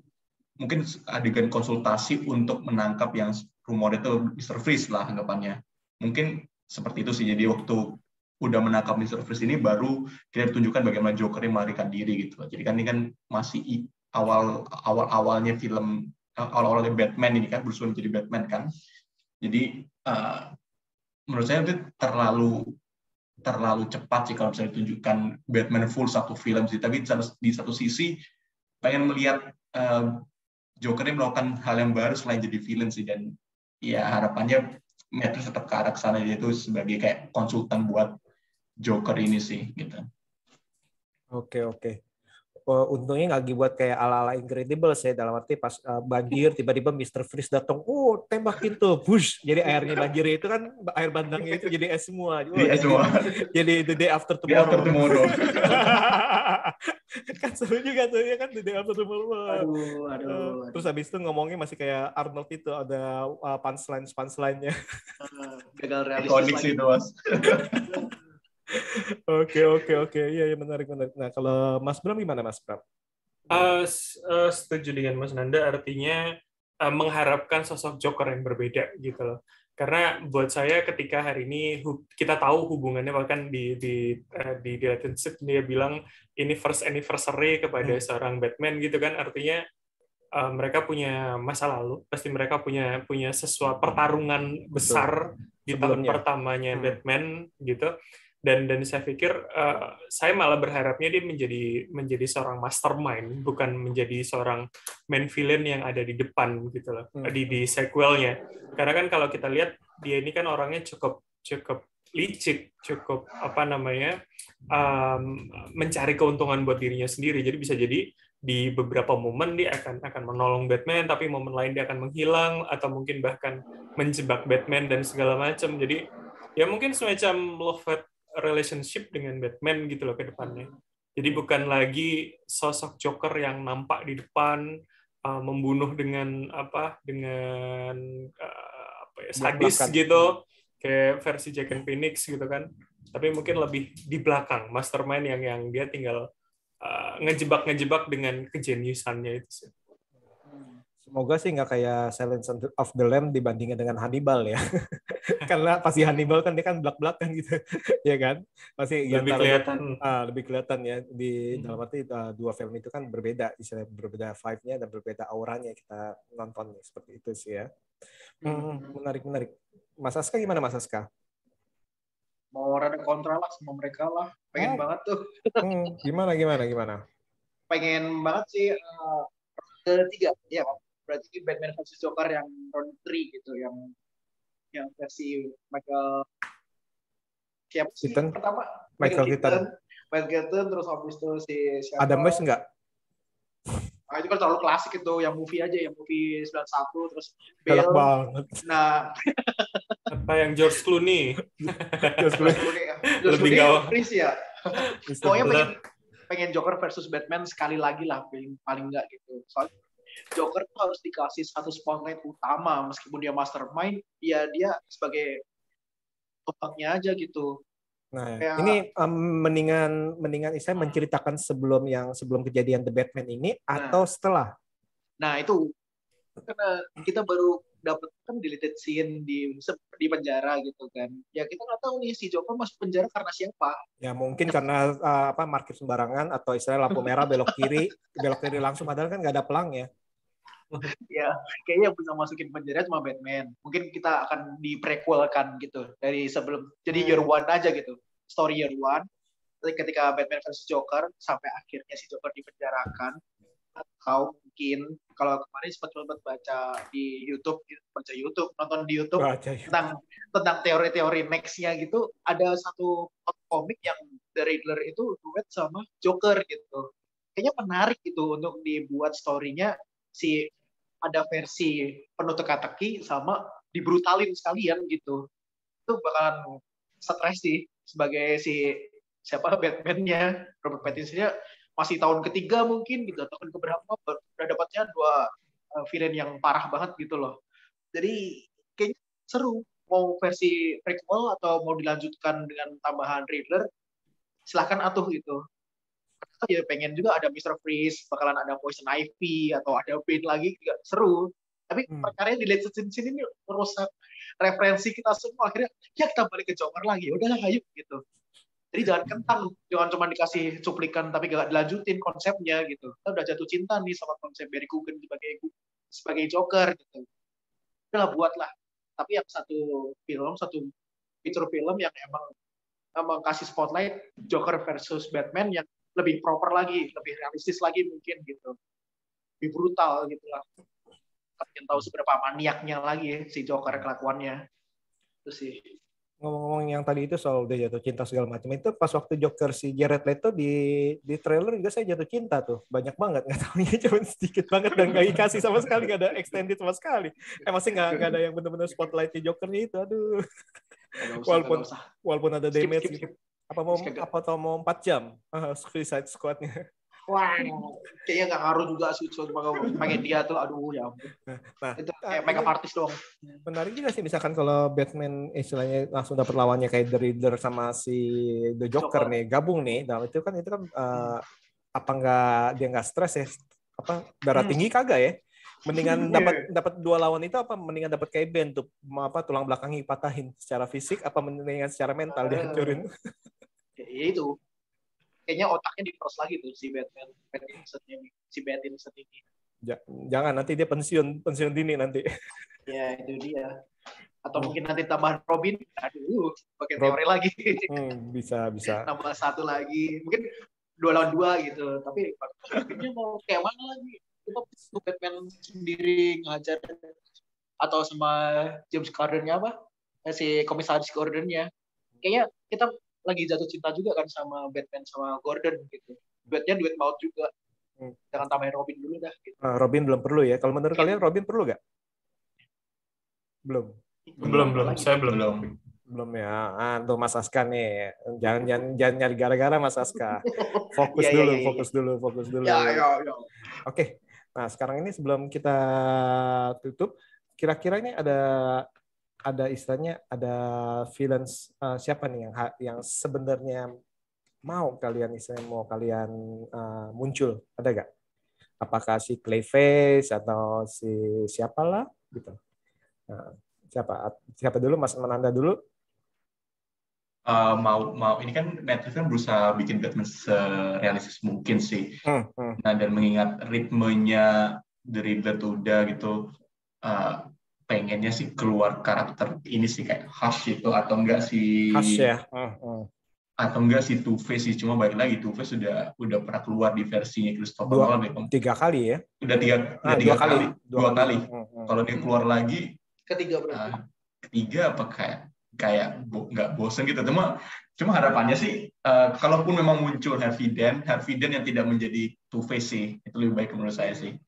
Speaker 4: mungkin adegan konsultasi untuk menangkap yang rumornya itu Mr. Freeze lah anggapannya. Mungkin seperti itu sih. Jadi waktu udah menangkap Mr. Freeze ini baru kita tunjukkan bagaimana Joker yang melarikan diri gitu. Jadi kan ini kan masih awalnya film, awalnya Batman ini kan, Bruce Wayne jadi Batman kan. Jadi menurut saya itu terlalu cepat sih kalau bisa ditunjukkan Batman full satu film sih. Tapi di satu sisi pengen melihat Joker ini melakukan hal yang baru selain jadi villain sih, dan ya harapannya Matrix tetap ke arah sana, yaitu sebagai kayak konsultan buat Joker ini sih gitu.
Speaker 1: Oke. untungnya nggak dibuat kayak ala-ala Incredibles ya, dalam arti pas banjir tiba-tiba Mr. Freeze datang, tembakin tuh, push, jadi airnya banjir itu kan air bandangnya itu jadi es semua. Jadi The Day After Tomorrow. Kan seru juga tuh ya kan, The Day After Tomorrow.
Speaker 5: Aduh.
Speaker 1: Terus habis itu ngomongnya masih kayak Arnold itu, ada punchline-nya.
Speaker 5: Gagal realistis
Speaker 4: ikonik sih
Speaker 5: lagi.
Speaker 4: itu, Mas.
Speaker 1: Oke. Iya, menarik. Nah, kalau Mas Bram gimana, Mas Bram?
Speaker 3: Setuju dengan Mas Nanda, artinya mengharapkan sosok Joker yang berbeda gitu loh. Karena buat saya ketika hari ini kita tahu hubungannya, bahkan di relationship dia bilang ini first anniversary kepada seorang Batman gitu kan, artinya mereka punya masa lalu, pasti mereka punya sesuatu pertarungan besar di tahun pertamanya Batman gitu. Dan saya pikir saya malah berharapnya dia menjadi seorang mastermind, bukan menjadi seorang main villain yang ada di depan gitu loh, di sequelnya. Karena kan kalau kita lihat dia ini kan orangnya cukup licik, cukup mencari keuntungan buat dirinya sendiri. Jadi bisa jadi di beberapa momen dia akan menolong Batman, tapi momen lain dia akan menghilang atau mungkin bahkan menjebak Batman dan segala macam. Jadi ya mungkin semacam love-hate relationship dengan Batman gitu loh ke depannya. Jadi bukan lagi sosok Joker yang nampak di depan membunuh dengan sadis gitu, kayak versi Joaquin Phoenix gitu kan. Tapi mungkin lebih di belakang, mastermind yang dia tinggal ngejebak dengan kejeniusannya itu sih.
Speaker 1: Semoga sih nggak kayak Silence of the Lamb dibandingkan dengan Hannibal ya. Karena pasti Hannibal kan dia kan belak-belakan gitu, ya kan? Pasti lebih kelihatan ya di dalam arti dua film itu kan berbeda, istilah berbeda vibe-nya dan berbeda auranya kita nonton seperti itu sih ya. Menarik. Mas Aska gimana, Mas Aska?
Speaker 5: Mau rada kontra lah sama mereka lah, pengen banget tuh.
Speaker 1: Gimana?
Speaker 5: Pengen banget sih ketiga, ya berarti Batman vs Joker yang round 3 gitu, yang versi Michael pertama Michael Keaton, terus habis itu si siapa?
Speaker 1: Adam West enggak?
Speaker 5: Itu kan terlalu klasik itu, yang movie 91 terus
Speaker 1: galak banget.
Speaker 5: Nah,
Speaker 3: apa yang George Clooney
Speaker 5: lebih gawat ya. Pokoknya pengen Joker versus Batman sekali lagi lah, paling enggak gitu. Soalnya Joker tuh harus dikasih satu spotlight utama, meskipun dia mastermind, dia sebagai topangnya aja gitu.
Speaker 1: Nah, ini mendingan saya menceritakan sebelum kejadian The Batman ini atau setelah.
Speaker 5: Nah, itu karena kita baru dapat kan deleted scene di penjara gitu kan. Ya kita nggak tahu nih si Joker masuk penjara karena siapa.
Speaker 1: Ya mungkin karena parkir sembarangan atau istilah lampu merah belok kiri langsung, padahal kan nggak ada pelang ya.
Speaker 5: Ya, kayaknya yang bisa masukin penjara cuma Batman. Mungkin kita akan di prequelkan gitu dari sebelum. Jadi year one aja gitu. Story year one. Ketika Batman versus Joker sampai akhirnya si Joker dipenjarakan. Atau mungkin kalau kemarin sempat baca di YouTube, nonton di YouTube tentang teori-teori next-nya gitu, ada satu komik yang The Riddler itu duet sama Joker gitu. Kayaknya menarik gitu untuk dibuat story-nya, si ada versi penuh teka-teki sama dibrutalin sekalian gitu. Itu bakalan stres sih sebagai si Batman-nya, Robert Pattinson-nya masih tahun ketiga mungkin gitu, atau tahun keberapa udah dapatnya dua villain yang parah banget gitu loh. Jadi kayaknya seru, mau versi prequel atau mau dilanjutkan dengan tambahan Riddler, silahkan atuh gitu. Ya pengen juga ada Mr. Freeze, bakalan ada Poison Ivy atau ada Bane lagi, juga seru. Tapi perkaranya di Legends sini ini merusak referensi kita semua. Akhirnya ya kita balik ke Joker lagi, udahlah ayo gitu. Jadi jangan kentang, jangan cuma dikasih cuplikan tapi gak dilanjutin konsepnya gitu. Kita udah jatuh cinta nih sama konsep Barry Keoghan sebagai Joker gitu. Udahlah buatlah. Tapi yang satu feature film yang emang kasih spotlight Joker versus Batman yang lebih proper lagi, lebih realistis lagi mungkin gitu. Lebih brutal gitu lah. Kalian tahu seberapa maniaknya lagi si Joker kelakuannya. Itu sih.
Speaker 1: Ngomong-ngomong yang tadi itu soal udah jatuh cinta segala macam, itu pas waktu Joker si Jared Leto di trailer juga saya jatuh cinta tuh, banyak banget, nggak tahunya cuma sedikit banget dan nggak dikasih sama sekali, nggak ada extended sama sekali. Masih nggak ada yang benar-benar spotlight di Jokernya itu, aduh. Walaupun ada damage
Speaker 5: Skip.
Speaker 1: gitu. Apa mau 4 jam Suicide Squad-nya.
Speaker 5: Wah, kayaknya nggak ngaruh juga sih pakai dia tuh, aduh ya ampun.
Speaker 1: Nah,
Speaker 5: Itu kayak makeup artist doang.
Speaker 1: menarik juga sih misalkan kalau Batman istilahnya langsung dapat lawannya kayak The Riddler sama si The Joker nih gabung nih. Nah, itu kan apa dia nggak stres ya? Apa darah tinggi kagak ya? Mendingan dapat 2 lawan itu apa mendingan dapat kayak Ben tuh tulang belakangnya dipatahin secara fisik apa mendingan secara mental dihancurin.
Speaker 5: Ya itu. Kayaknya otaknya diperes lagi tuh si Batman Pattinson ini.
Speaker 1: Jangan nanti dia pensiun dini nanti.
Speaker 5: Ya itu dia. Atau mungkin nanti tambahan Robin, aduh, pakai teori lagi.
Speaker 1: Bisa.
Speaker 5: Nambah 1 lagi, mungkin 2 lawan 2 gitu. Tapi Robinnya mau kayak mana lagi? Kita Batman sendiri ngajar atau sama James Gordon-nya apa? Si komisaris Gordon-nya. Kayaknya kita lagi jatuh cinta juga kan sama Batman sama Gordon gitu. Duetnya duet maut juga. Jangan tambahin Robin dulu dah. Gitu.
Speaker 1: Robin belum perlu ya. Kalau menurut kalian Robin perlu nggak?
Speaker 3: Belum. Saya belum.
Speaker 1: Belum ya. Tuh Mas Aska nih. Jangan nyari gara-gara Mas Aska. Fokus dulu.
Speaker 5: Ya.
Speaker 1: Oke. Nah, sekarang ini sebelum kita tutup, kira-kira ini ada istilahnya ada villains siapa nih yang sebenarnya mau kalian muncul, ada nggak? Apakah si Clayface atau si siapalah gitu? Nah, siapa dulu Mas Mananda dulu?
Speaker 4: Mau ini kan Netflix kan berusaha bikin Batman serealistis mungkin sih. Nah, dan mengingat ritmenya dari Riddler tuh udah gitu, pengennya sih keluar karakter ini sih kayak Hush itu atau enggak si
Speaker 1: Hush ya.
Speaker 4: Atau enggak si Two-Face sih, cuma balik lagi Two-Face udah pernah keluar di versinya Christopher Nolan
Speaker 1: 3 kali ya.
Speaker 4: Udah tiga kali. Kalau dia keluar lagi ketiga apa kayak nggak bosen gitu, cuma harapannya sih kalaupun memang muncul Harvey Dent yang tidak menjadi Two-Face sih, itu lebih baik menurut saya sih.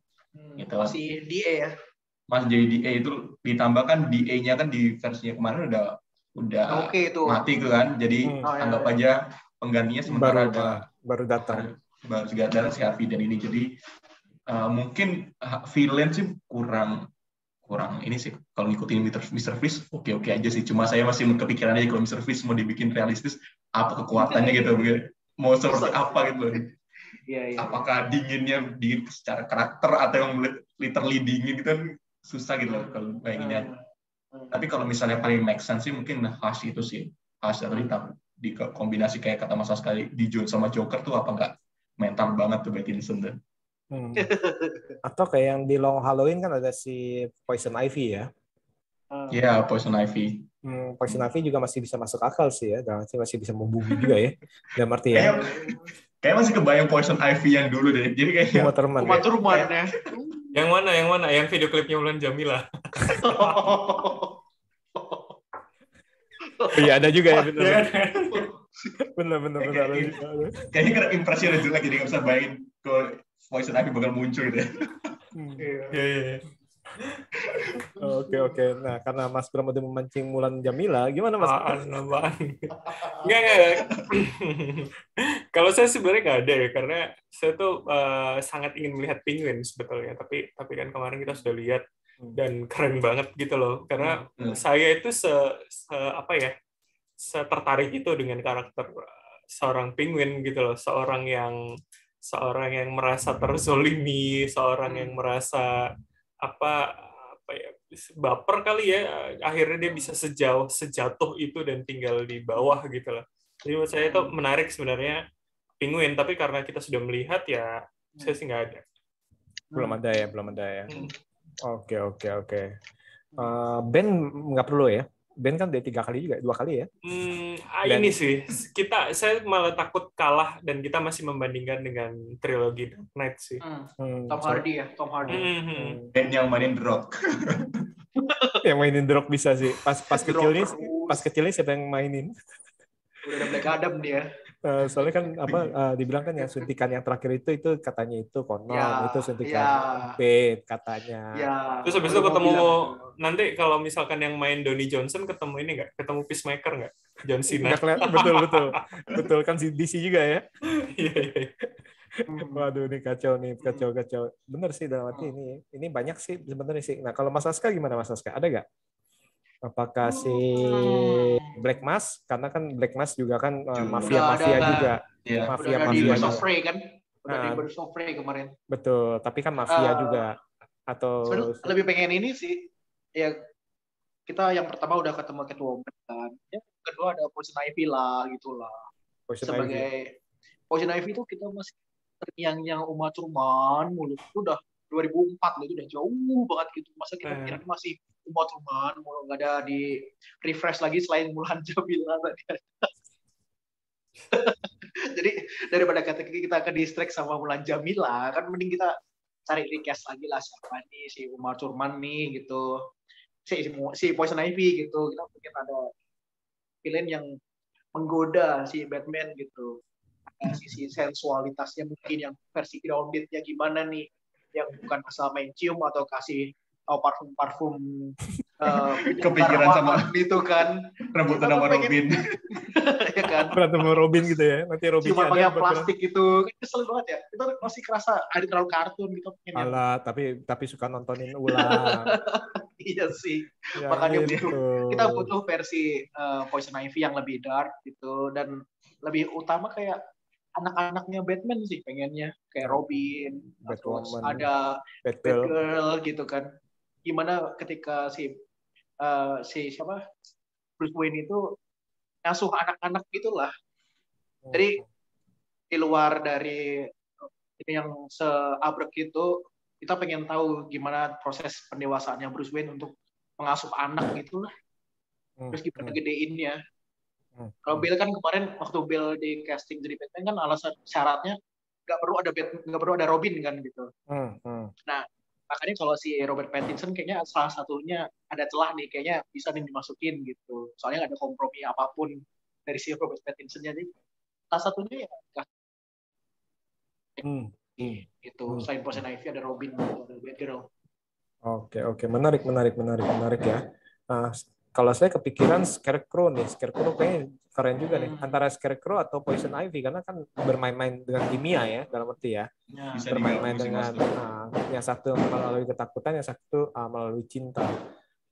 Speaker 4: Gitu.
Speaker 5: Masih DA ya.
Speaker 4: Mas jadi DA itu ditambahkan DA-nya kan di versinya kemarin udah mati kan, jadi anggap aja penggantinya sementara
Speaker 1: baru datang
Speaker 4: si Harvey Dent ini, jadi mungkin villain sih kurang ini sih. Kalau ngikutin Mr. Freeze oke aja sih, cuma saya masih kepikiran aja kalau Mr. Freeze mau dibikin realistis apa kekuatannya gitu, mau seperti apa gitu.
Speaker 5: Iya.
Speaker 4: Apakah dingin secara karakter atau yang literally dingin gitu kan susah gitu loh kalau bayanginnya. Tapi kalau misalnya paling make sense sih mungkin Hush itu sih. Hush atau di kombinasi kayak kata Mas sekali di Jones sama Joker tuh apa enggak mental banget tuh Pattinson tuh.
Speaker 1: Atau kayak yang di Long Halloween kan ada si Poison Ivy ya.
Speaker 4: Iya, Poison Ivy.
Speaker 1: Poison Ivy juga masih bisa masuk akal sih ya, masih bisa membunuh juga ya. Dalam arti ya.
Speaker 4: Kayak masih kebayang Poison Ivy yang dulu deh. Jadi kayak
Speaker 5: Uma Thurman ya.
Speaker 3: Yang mana? Yang video klipnya Mulan Jamila.
Speaker 1: Iya ada juga ya, benar.
Speaker 4: Kayaknya karena impresi udah jelek jadi nggak bisa bayangin ke Poison Ivy bakal muncul gitu ya.
Speaker 3: Iya.
Speaker 1: Oke. Nah, karena Mas Bram udah memancing Mulan Jamila, gimana Mas?
Speaker 3: Enggak. Kalau saya sebenarnya nggak ada ya, karena saya tuh sangat ingin melihat Penguin sebetulnya. Tapi kan kemarin kita sudah lihat dan keren banget gitu loh. Karena saya itu tertarik itu dengan karakter seorang Penguin gitu loh, seorang yang merasa terzolimi, seorang yang merasa baper kali ya, akhirnya dia bisa sejatuh itu dan tinggal di bawah gitu loh. Jadi menurut saya itu menarik sebenarnya Penguin, tapi karena kita sudah melihat ya saya sih nggak ada.
Speaker 1: Belum ada ya. Oke. Ben nggak perlu ya. Ben kan udah 2 kali ya.
Speaker 3: Ini sih saya malah takut kalah dan kita masih membandingkan dengan trilogi Dark Knight sih.
Speaker 5: Tom Hardy.
Speaker 4: Ben yang mainin The Rock.
Speaker 1: Yang mainin The Rock bisa sih. Pas kecil nih pas kecilnya siapa yang mainin?
Speaker 5: Udah ada Black Adam dia.
Speaker 1: Soalnya kan dibilang kan yang suntikan yang terakhir itu katanya itu konon,
Speaker 5: Ya,
Speaker 1: itu suntikan
Speaker 5: ya.
Speaker 1: bait katanya.
Speaker 5: Ya.
Speaker 3: Terus habis itu
Speaker 5: baru mau
Speaker 3: ketemu
Speaker 5: bilang.
Speaker 3: nanti kalau misalkan yang main Donnie Johnson ketemu ini nggak? Ketemu Peacemaker nggak? John Cena.
Speaker 1: Nggak kelihatan, betul kan si DC juga ya.
Speaker 3: Iya, iya.
Speaker 1: Waduh, ini kacau. Bener sih dalam arti ini banyak sih sebenarnya sih. Nah, kalau Mas Aska gimana Mas Aska? Ada nggak? Apakah si Black Mask? Karena kan Black Mask juga kan mafia juga.
Speaker 4: Iya.
Speaker 5: Udah ada di Birds of Prey kan? Udah di Birds of Prey kemarin.
Speaker 1: Betul, tapi kan mafia juga. Atau
Speaker 5: sebenarnya lebih pengen ini sih. Ya kita yang pertama udah ketemu Catwoman kan. Ya, kedua ada Poison Ivy lah gitulah. Sebagai Poison Ivy itu kita masih terngiang-ngiang Uma Thurman mulu. Itu udah 2004 loh, itu udah jauh banget gitu. Masa kita kira masih Uma Thurman mulu, nggak ada di refresh lagi selain Mulan Jamila tadi. Jadi daripada kita ke distract sama Mulan Jamila, kan mending kita cari recast lagi lah siapa nih si Uma Thurman nih gitu. Si Poison Ivy gitu. Kita mungkin ada villain yang menggoda si Batman gitu. Sisi sensualitasnya mungkin yang versi groundednya gimana nih, yang bukan asal main cium atau kasih parfum
Speaker 4: kepikiran sama
Speaker 5: itu kan
Speaker 4: rebutan sama Robin.
Speaker 5: Ya kan,
Speaker 1: berantem sama Robin gitu ya, nanti Robin
Speaker 5: cuma pakai plastik gitu, kesel banget ya, itu masih kerasa ada terlalu kartun gitu.
Speaker 1: Alah, tapi suka nontonin ulang.
Speaker 5: Iya sih,
Speaker 1: ya,
Speaker 5: makanya
Speaker 1: gitu.
Speaker 5: kita butuh versi Poison Ivy yang lebih dark gitu, dan lebih utama kayak anak-anaknya Batman sih pengennya, kayak Robin, terus ada Batgirl gitu kan. Gimana ketika si siapa Bruce Wayne itu ngasuh anak-anak gitulah. Jadi di luar dari ini yang seabrek itu, kita pengen tahu gimana proses pendewasaannya Bruce Wayne untuk mengasuh anak gitulah. Terus gimana gedeinnya. Kalau Bill kan kemarin waktu Bill di casting jadi Batman kan alasan syaratnya nggak perlu ada Robin kan gitu. Nah, makanya kalau si Robert Pattinson kayaknya salah satunya ada celah nih, kayaknya bisa nih dimasukin gitu. Soalnya nggak ada kompromi apapun dari si Robert Pattinson, jadi salah satunya ya gitu. Selain Poison Ivy ada Robin, ada Batgirl.
Speaker 1: Oke, menarik ya. Kalau saya kepikiran Scarecrow nih, Scarecrow kayaknya keren juga nih, antara Scarecrow atau Poison Ivy, karena kan bermain-main dengan kimia ya, dalam arti ya, bermain-main dengan yang satu melalui ketakutan, yang satu melalui cinta.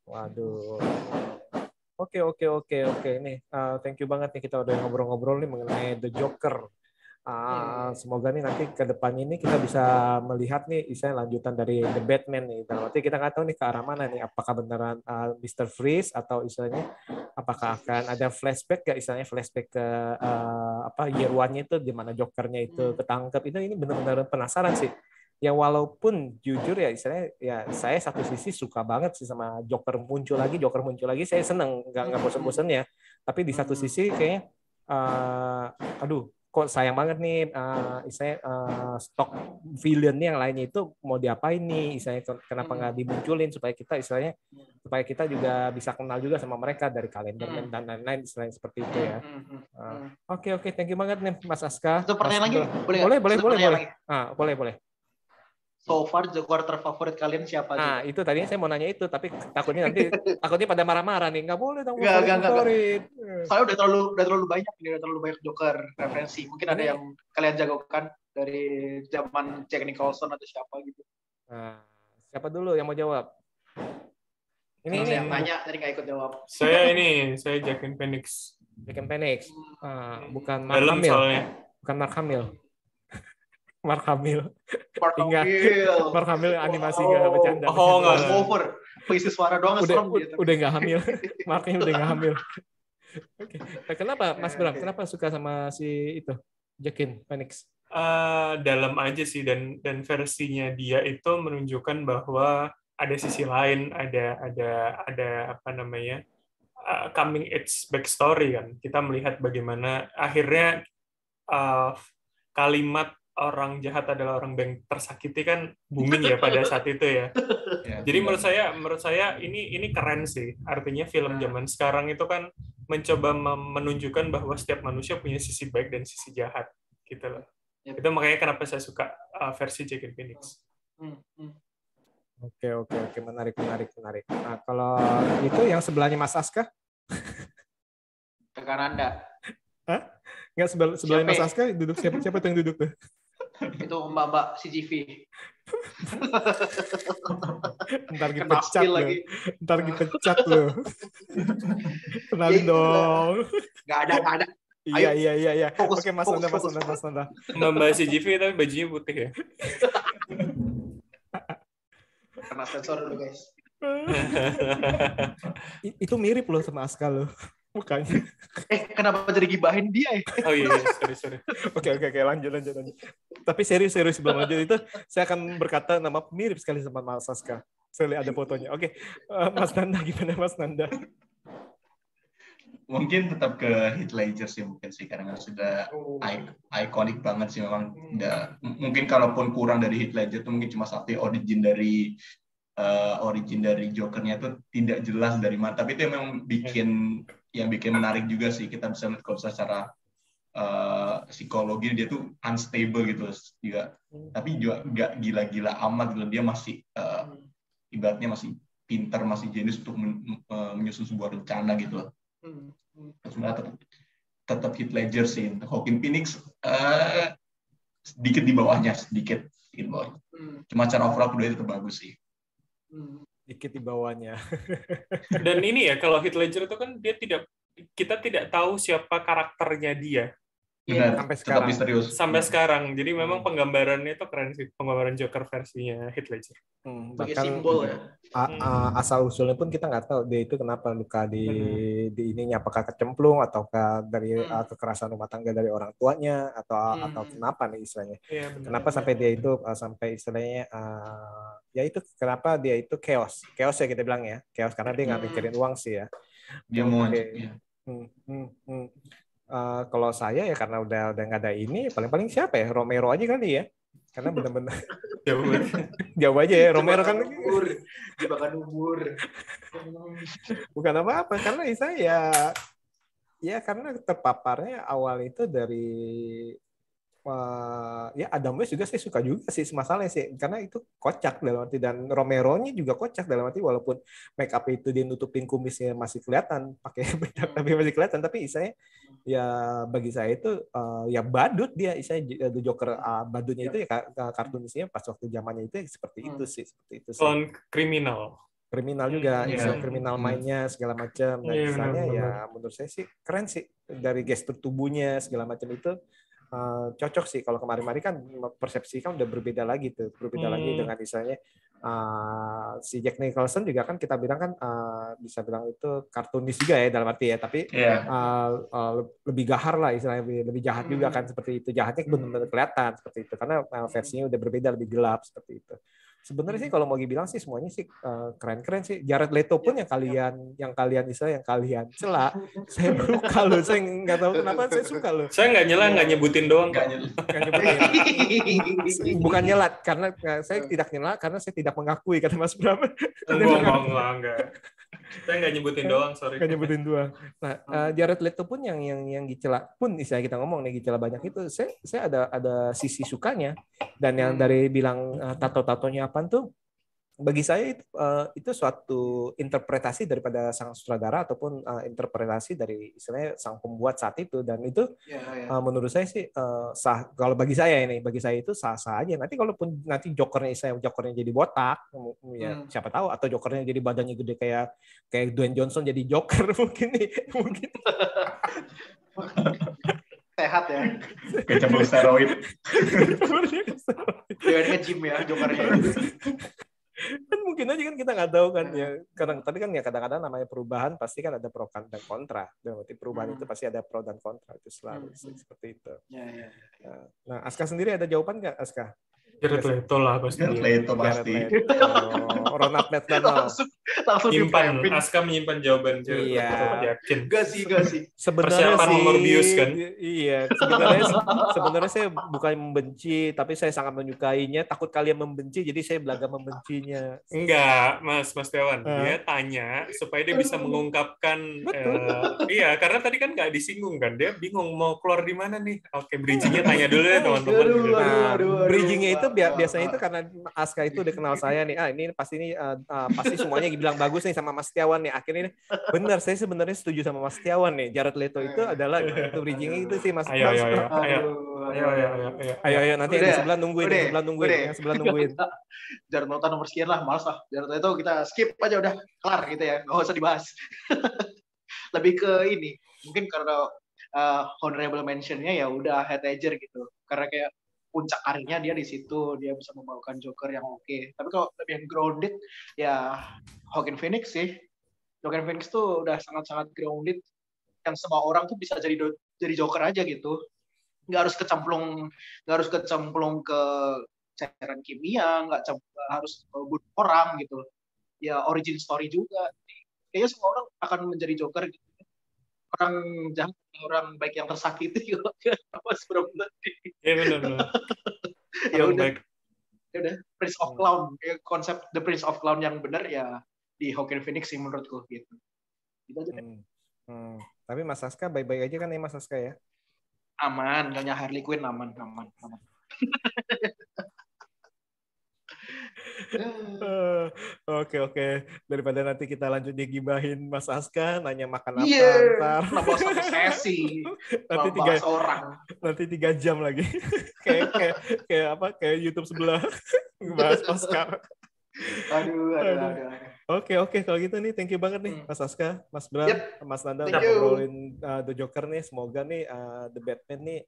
Speaker 1: Waduh. Oke. Nih, thank you banget nih, kita udah ngobrol-ngobrol nih mengenai The Joker. Semoga nih nanti ke depannya ini kita bisa melihat nih istilahnya lanjutan dari The Batman nih. Berarti kita nggak tahu nih ke arah mana nih, apakah beneran Mr. Freeze atau istilahnya apakah akan ada flashback ke year one-nya itu di mana Joker-nya itu ketangkep. Ini benar-benar penasaran sih. Ya walaupun jujur ya istilahnya ya saya satu sisi suka banget sih sama Joker muncul lagi, saya seneng, nggak bosan-bosan ya. Tapi di satu sisi kayaknya kok sayang banget nih stok villain yang lainnya itu mau diapain nih, kenapa nggak dimunculin supaya kita juga bisa kenal juga sama mereka dari Kalenderman dan lain-lain istilahnya seperti itu ya. Oke, thank you banget nih Mas Aska.
Speaker 5: Itu pertanyaan lagi?
Speaker 1: Boleh.
Speaker 5: So far Joker terfavorit kalian siapa?
Speaker 1: Itu tadinya saya mau nanya itu, tapi takutnya pada marah-marah nih. Nggak boleh dong
Speaker 5: favorit. Soalnya udah terlalu banyak Joker referensi. Mungkin ada yang kalian jagokan dari zaman Jack Nicholson atau siapa gitu.
Speaker 1: Siapa dulu yang mau jawab?
Speaker 5: Ini yang tanya tadi nggak ikut jawab.
Speaker 3: Saya Joaquin Phoenix.
Speaker 1: Bukan Mark Hamill. Bukan Mark Hamill. Mark Hamill animasi nggak bercanda.
Speaker 5: Nggak over. Pengisi suara doang.
Speaker 1: Udah nggak hamil. Marknya udah nggak hamil. Oke. Kenapa Mas Bram? Kenapa suka sama si itu Joaquin Phoenix?
Speaker 3: Dalam aja sih, dan versinya dia itu menunjukkan bahwa ada sisi lain, ada apa namanya coming age backstory kan. Kita melihat bagaimana akhirnya kalimat orang jahat adalah orang yang tersakiti kan booming ya pada saat itu ya. Jadi menurut saya ini keren sih. Artinya film zaman sekarang itu kan mencoba menunjukkan bahwa setiap manusia punya sisi baik dan sisi jahat gitu loh.
Speaker 5: Yep.
Speaker 3: Itu makanya kenapa saya suka versi Joaquin Phoenix.
Speaker 1: Oke, menarik. Nah, kalau itu yang sebelahnya Mas Aska?
Speaker 5: Rekan Anda.
Speaker 1: Hah? Nggak sebelahnya Mas
Speaker 5: Siapa?
Speaker 1: Aska duduk siapa tuh yang duduk tuh?
Speaker 5: Itu Mbak CGV.
Speaker 1: Ntar
Speaker 5: Kena
Speaker 1: dipecat
Speaker 5: spill
Speaker 1: lo.
Speaker 5: lagi.
Speaker 1: Ntar dipecat lo. Kenalin
Speaker 5: Ya,
Speaker 1: dong.
Speaker 5: Nggak ada. Ayo.
Speaker 1: Iya.
Speaker 5: Fokus,
Speaker 1: Oke, Mas Nanda.
Speaker 3: Mbak CGV tapi bajunya putih ya.
Speaker 5: Kena sensor dulu guys.
Speaker 1: Itu mirip loh sama Aska lo. Mukanya.
Speaker 5: Kenapa jadi gibahin dia ya?
Speaker 3: Oh iya, sorry.
Speaker 1: Oke, lanjut. Tapi serius sebelum lanjut itu, saya akan berkata nama mirip sekali sama Mas Aska. Saya lihat ada fotonya. Oke, Mas Nanda gimana Mas Nanda?
Speaker 4: Mungkin tetap ke Heath Ledger sih mungkin sih karena sudah ikonik banget sih memang. Mungkin kalaupun kurang dari Heath Ledger itu mungkin cuma satu origin dari Joker-nya itu tidak jelas dari mana. Tapi itu memang bikin menarik juga sih. Kita bisa lihat kalau secara psikologi dia tuh unstable gitu juga. Tapi juga nggak gila-gila amat gitu. Dia masih ibaratnya masih pintar, masih jenius untuk menyusun sebuah rencana gitu. Sebenarnya tetap Heath Ledger sih. Joaquin Phoenix sedikit di bawahnya. Cuma cara overall kedua itu bagus sih.
Speaker 1: Dikit di bawahnya.
Speaker 3: Dan ini ya, kalau Heath Ledger itu kan kita tidak tahu siapa karakternya dia.
Speaker 4: Benar,
Speaker 1: sampai
Speaker 4: tetap
Speaker 1: sekarang.
Speaker 4: misterius.
Speaker 3: Sampai sekarang. Jadi memang penggambarannya itu keren sih, penggambaran Joker versinya Heath Ledger.
Speaker 5: Sebagai
Speaker 1: Bahkan
Speaker 5: simbol ya.
Speaker 1: asal usulnya pun kita nggak tahu dia itu kenapa luka di ininya, apakah kecemplung ataukah dari kekerasan rumah tangga dari orang tuanya atau kenapa nih istilahnya.
Speaker 3: Iya,
Speaker 1: Kenapa sampai dia itu sampai istilahnya ya itu kenapa dia itu chaos ya kita bilang ya, chaos karena dia nggak mikirin uang sih ya.
Speaker 4: Dia mau
Speaker 1: Kalau saya ya karena udah nggak ada ini, paling siapa ya, Romero aja kali ya, karena benar-benar jauh aja ya. Romero kan
Speaker 5: jebakan umur.
Speaker 1: bukan apa-apa, karena saya ya karena terpaparnya awal itu dari ya Adam West juga saya suka juga sih masalahnya sih, karena itu kocak dalam arti, dan Romero-nya juga kocak dalam arti walaupun make up itu dia nutupin kumisnya masih kelihatan pakai bedak tapi masih kelihatan, tapi istilahnya ya bagi saya itu ya badut dia istilahnya The Joker, badutnya itu ya kartunisnya pas waktu zamannya itu seperti itu sih,
Speaker 3: Clone kriminal
Speaker 1: juga, istilah kriminal mainnya segala macam, dan misalnya ya menurut saya sih keren sih dari gestur tubuhnya segala macam itu. Cocok sih. Kalau kemarin-kemarin kan persepsi kan udah berbeda lagi dengan misalnya si Jack Nicholson juga kan kita bilang kan bisa bilang itu kartunis juga ya dalam arti ya, tapi lebih gahar lah istilahnya, lebih jahat juga kan, seperti itu, jahatnya benar-benar kelihatan seperti itu karena versinya udah berbeda, lebih gelap seperti itu. Sebenarnya sih kalau mau dibilang sih semuanya sih keren-keren sih. Jared Leto pun yang kalian cela, saya suka loh. Saya nggak tahu kenapa saya suka loh.
Speaker 3: Saya nggak nyebutin doang.
Speaker 1: Bukan nyelat, karena saya tidak nyela karena saya tidak mengakui, kata Mas Bram.
Speaker 3: Enggak. Saya nggak nyebutin doang, sorry.
Speaker 1: Nggak nyebutin doang. Nah, Jared Leto pun yang dicela pun, misalnya kita ngomong nih dicela banyak itu, saya ada sisi sukanya. Dan yang dari bilang tato-tatonya apa tuh, bagi saya itu suatu interpretasi daripada sang sutradara ataupun interpretasi dari istilahnya sang pembuat saat itu, dan itu menurut saya sih sah. Kalau bagi saya itu sah-sah aja. Nanti kalaupun nanti jokernya jadi botak, ya siapa tahu, atau jokernya jadi badannya gede kayak Dwayne Johnson jadi Joker mungkin.
Speaker 5: Sehat ya.
Speaker 4: Kecebur steroid.
Speaker 5: Dia nge-gym ya jokernya.
Speaker 1: Kan mungkin aja kan kita nggak tahu kan ya, tapi kan ya kadang-kadang namanya perubahan pasti kan ada pro dan kontra. Berarti perubahan itu pasti ada pro dan kontra, itu selalu seperti itu.
Speaker 5: Ya.
Speaker 1: Nah, Aska sendiri ada jawaban nggak, Aska?
Speaker 3: Jared Leto lah pasti.
Speaker 4: Jared Leto pasti.
Speaker 1: Ronald McDonald.
Speaker 5: langsung di
Speaker 3: Nyimpan,
Speaker 5: framing.
Speaker 3: Aska menyimpan jawaban Jared
Speaker 1: Iya.
Speaker 3: Leto, yakin.
Speaker 5: Gak sih.
Speaker 1: Sebenarnya
Speaker 3: Persiapan
Speaker 1: sih
Speaker 3: Morbius kan?
Speaker 1: Iya, sebenarnya saya bukan membenci, tapi saya sangat menyukainya. Takut kalian membenci, jadi saya belaga membencinya.
Speaker 3: Enggak, Mas Tiawan. Dia tanya supaya dia bisa mengungkapkan. Iya, karena tadi kan nggak disinggung kan. Dia bingung mau keluar di mana nih. Oke, bridging-nya tanya dulu ya teman-teman.
Speaker 1: Bridging-nya itu biasanya itu karena Aska itu udah kenal saya nih. Ini pasti semuanya bilang bagus nih sama Mas Setiawan nih. Akhirnya benar, saya sebenarnya setuju sama Mas Setiawan nih. Jared Leto itu adalah itu bridging-nya itu sih Mas.
Speaker 3: Ayo.
Speaker 1: Nanti yang di sebelah nungguin.
Speaker 5: Jared Leto nomor sekian lah, males lah. Jared Leto kita skip aja udah kelar gitu ya, nggak usah dibahas. Lebih ke ini, mungkin karena honorable mention-nya ya udah Heath Ledger gitu. Karena kayak puncak karirnya dia di situ, dia bisa membawakan Joker yang oke. Tapi kalau lebih yang grounded ya Joaquin Phoenix sih. Joaquin Phoenix tuh udah sangat-sangat grounded yang semua orang tuh bisa jadi Joker aja gitu. Nggak harus kecemplung ke cairan kimia, nggak harus bunuh orang gitu. Ya origin story juga. Kayaknya semua orang akan menjadi Joker gitu. Orang jahat, orang baik yang tersakiti gitu. Apa sebelum tadi?
Speaker 3: Iya benar.
Speaker 5: Ya udah. Prince of Clown, konsep The Prince of Clown yang benar ya di Joaquin Phoenix sih menurutku gitu. Gitu aja.
Speaker 1: Tapi Mas Aska baik-baik aja kan ya Mas Aska ya?
Speaker 5: Aman, nggaknya Harley Quinn aman.
Speaker 1: Oke. Daripada nanti kita lanjut digibahin Mas Aska, nanya makan apa ntar.
Speaker 5: Nambah satu sesi.
Speaker 1: Nanti 3 jam lagi. kayak YouTube sebelah ngebahas Oscar.
Speaker 5: Aduh.
Speaker 1: Oke, kalau gitu nih, thank you banget nih Mas Aska, Mas Bram, Mas Nanda udah ngobrolin The Joker nih. Semoga nih The Batman nih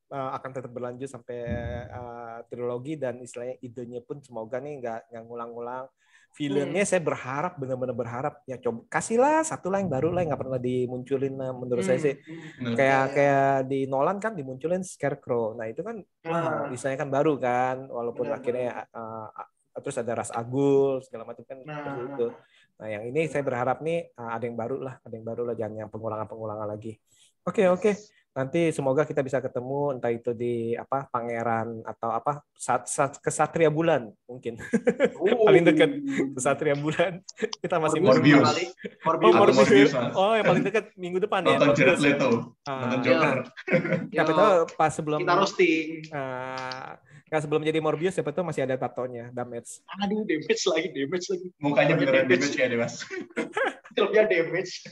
Speaker 1: akan tetap berlanjut sampai trilogi, dan istilahnya idenya pun semoga nih nggak ngulang-ngulang. Filmnya saya benar-benar berharap ya, coba kasihlah satu lah yang baru lah, yang nggak pernah dimunculin menurut saya sih. Kayak di Nolan kan dimunculin Scarecrow. Nah itu kan istilahnya kan baru kan, walaupun akhirnya terus ada Ra's al Ghul segala macam kan seperti itu. Nah yang ini saya berharap nih ada yang baru lah, jangan yang pengulangan lagi. Oke. Nanti semoga kita bisa ketemu, entah itu di Pangeran atau Kesatria Bulan mungkin. Paling dekat Kesatria Bulan. Kita masih
Speaker 4: Morbius.
Speaker 1: Oh, yang paling dekat minggu depan ya.
Speaker 4: Nonton Jared Leto. Nonton Joker.
Speaker 1: Siapa tahu pas sebelum
Speaker 5: kita roasting.
Speaker 1: Sebelum jadi Morbius, siapa tahu masih ada tatonya, damage.
Speaker 5: Aduh, damage lagi.
Speaker 4: Mukanya beneran damage ya, Mas.
Speaker 5: Filmnya damage.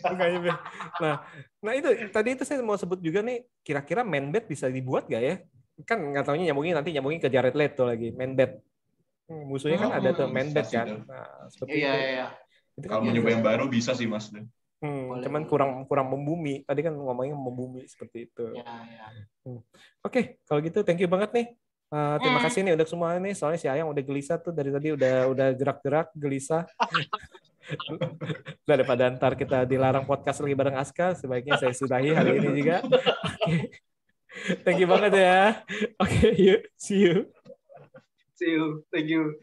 Speaker 1: Nah itu tadi itu saya mau sebut juga nih, kira-kira Man-Bat bisa dibuat gak ya? Kan nggak taunya nyambungin ke Jared Leto lagi, Man-Bat. Musuhnya kan ada tuh Man-Bat kan. Nah, seperti itu.
Speaker 5: Iya.
Speaker 1: Itu
Speaker 4: kalau mau nyoba yang baru bisa sih Mas.
Speaker 1: Cuman kurang membumi. Tadi kan ngomongnya membumi seperti itu.
Speaker 5: Ya.
Speaker 1: Oke, kalau gitu thank you banget nih. Terima kasih nih untuk semua nih, soalnya si Ayang udah gelisah tuh dari tadi, udah gerak-gerak gelisah. Daripada ntar kita dilarang podcast lagi bareng Aska, sebaiknya saya sudahi hari ini juga. Okay. Thank you banget ya. Oke, see you.
Speaker 5: Thank you.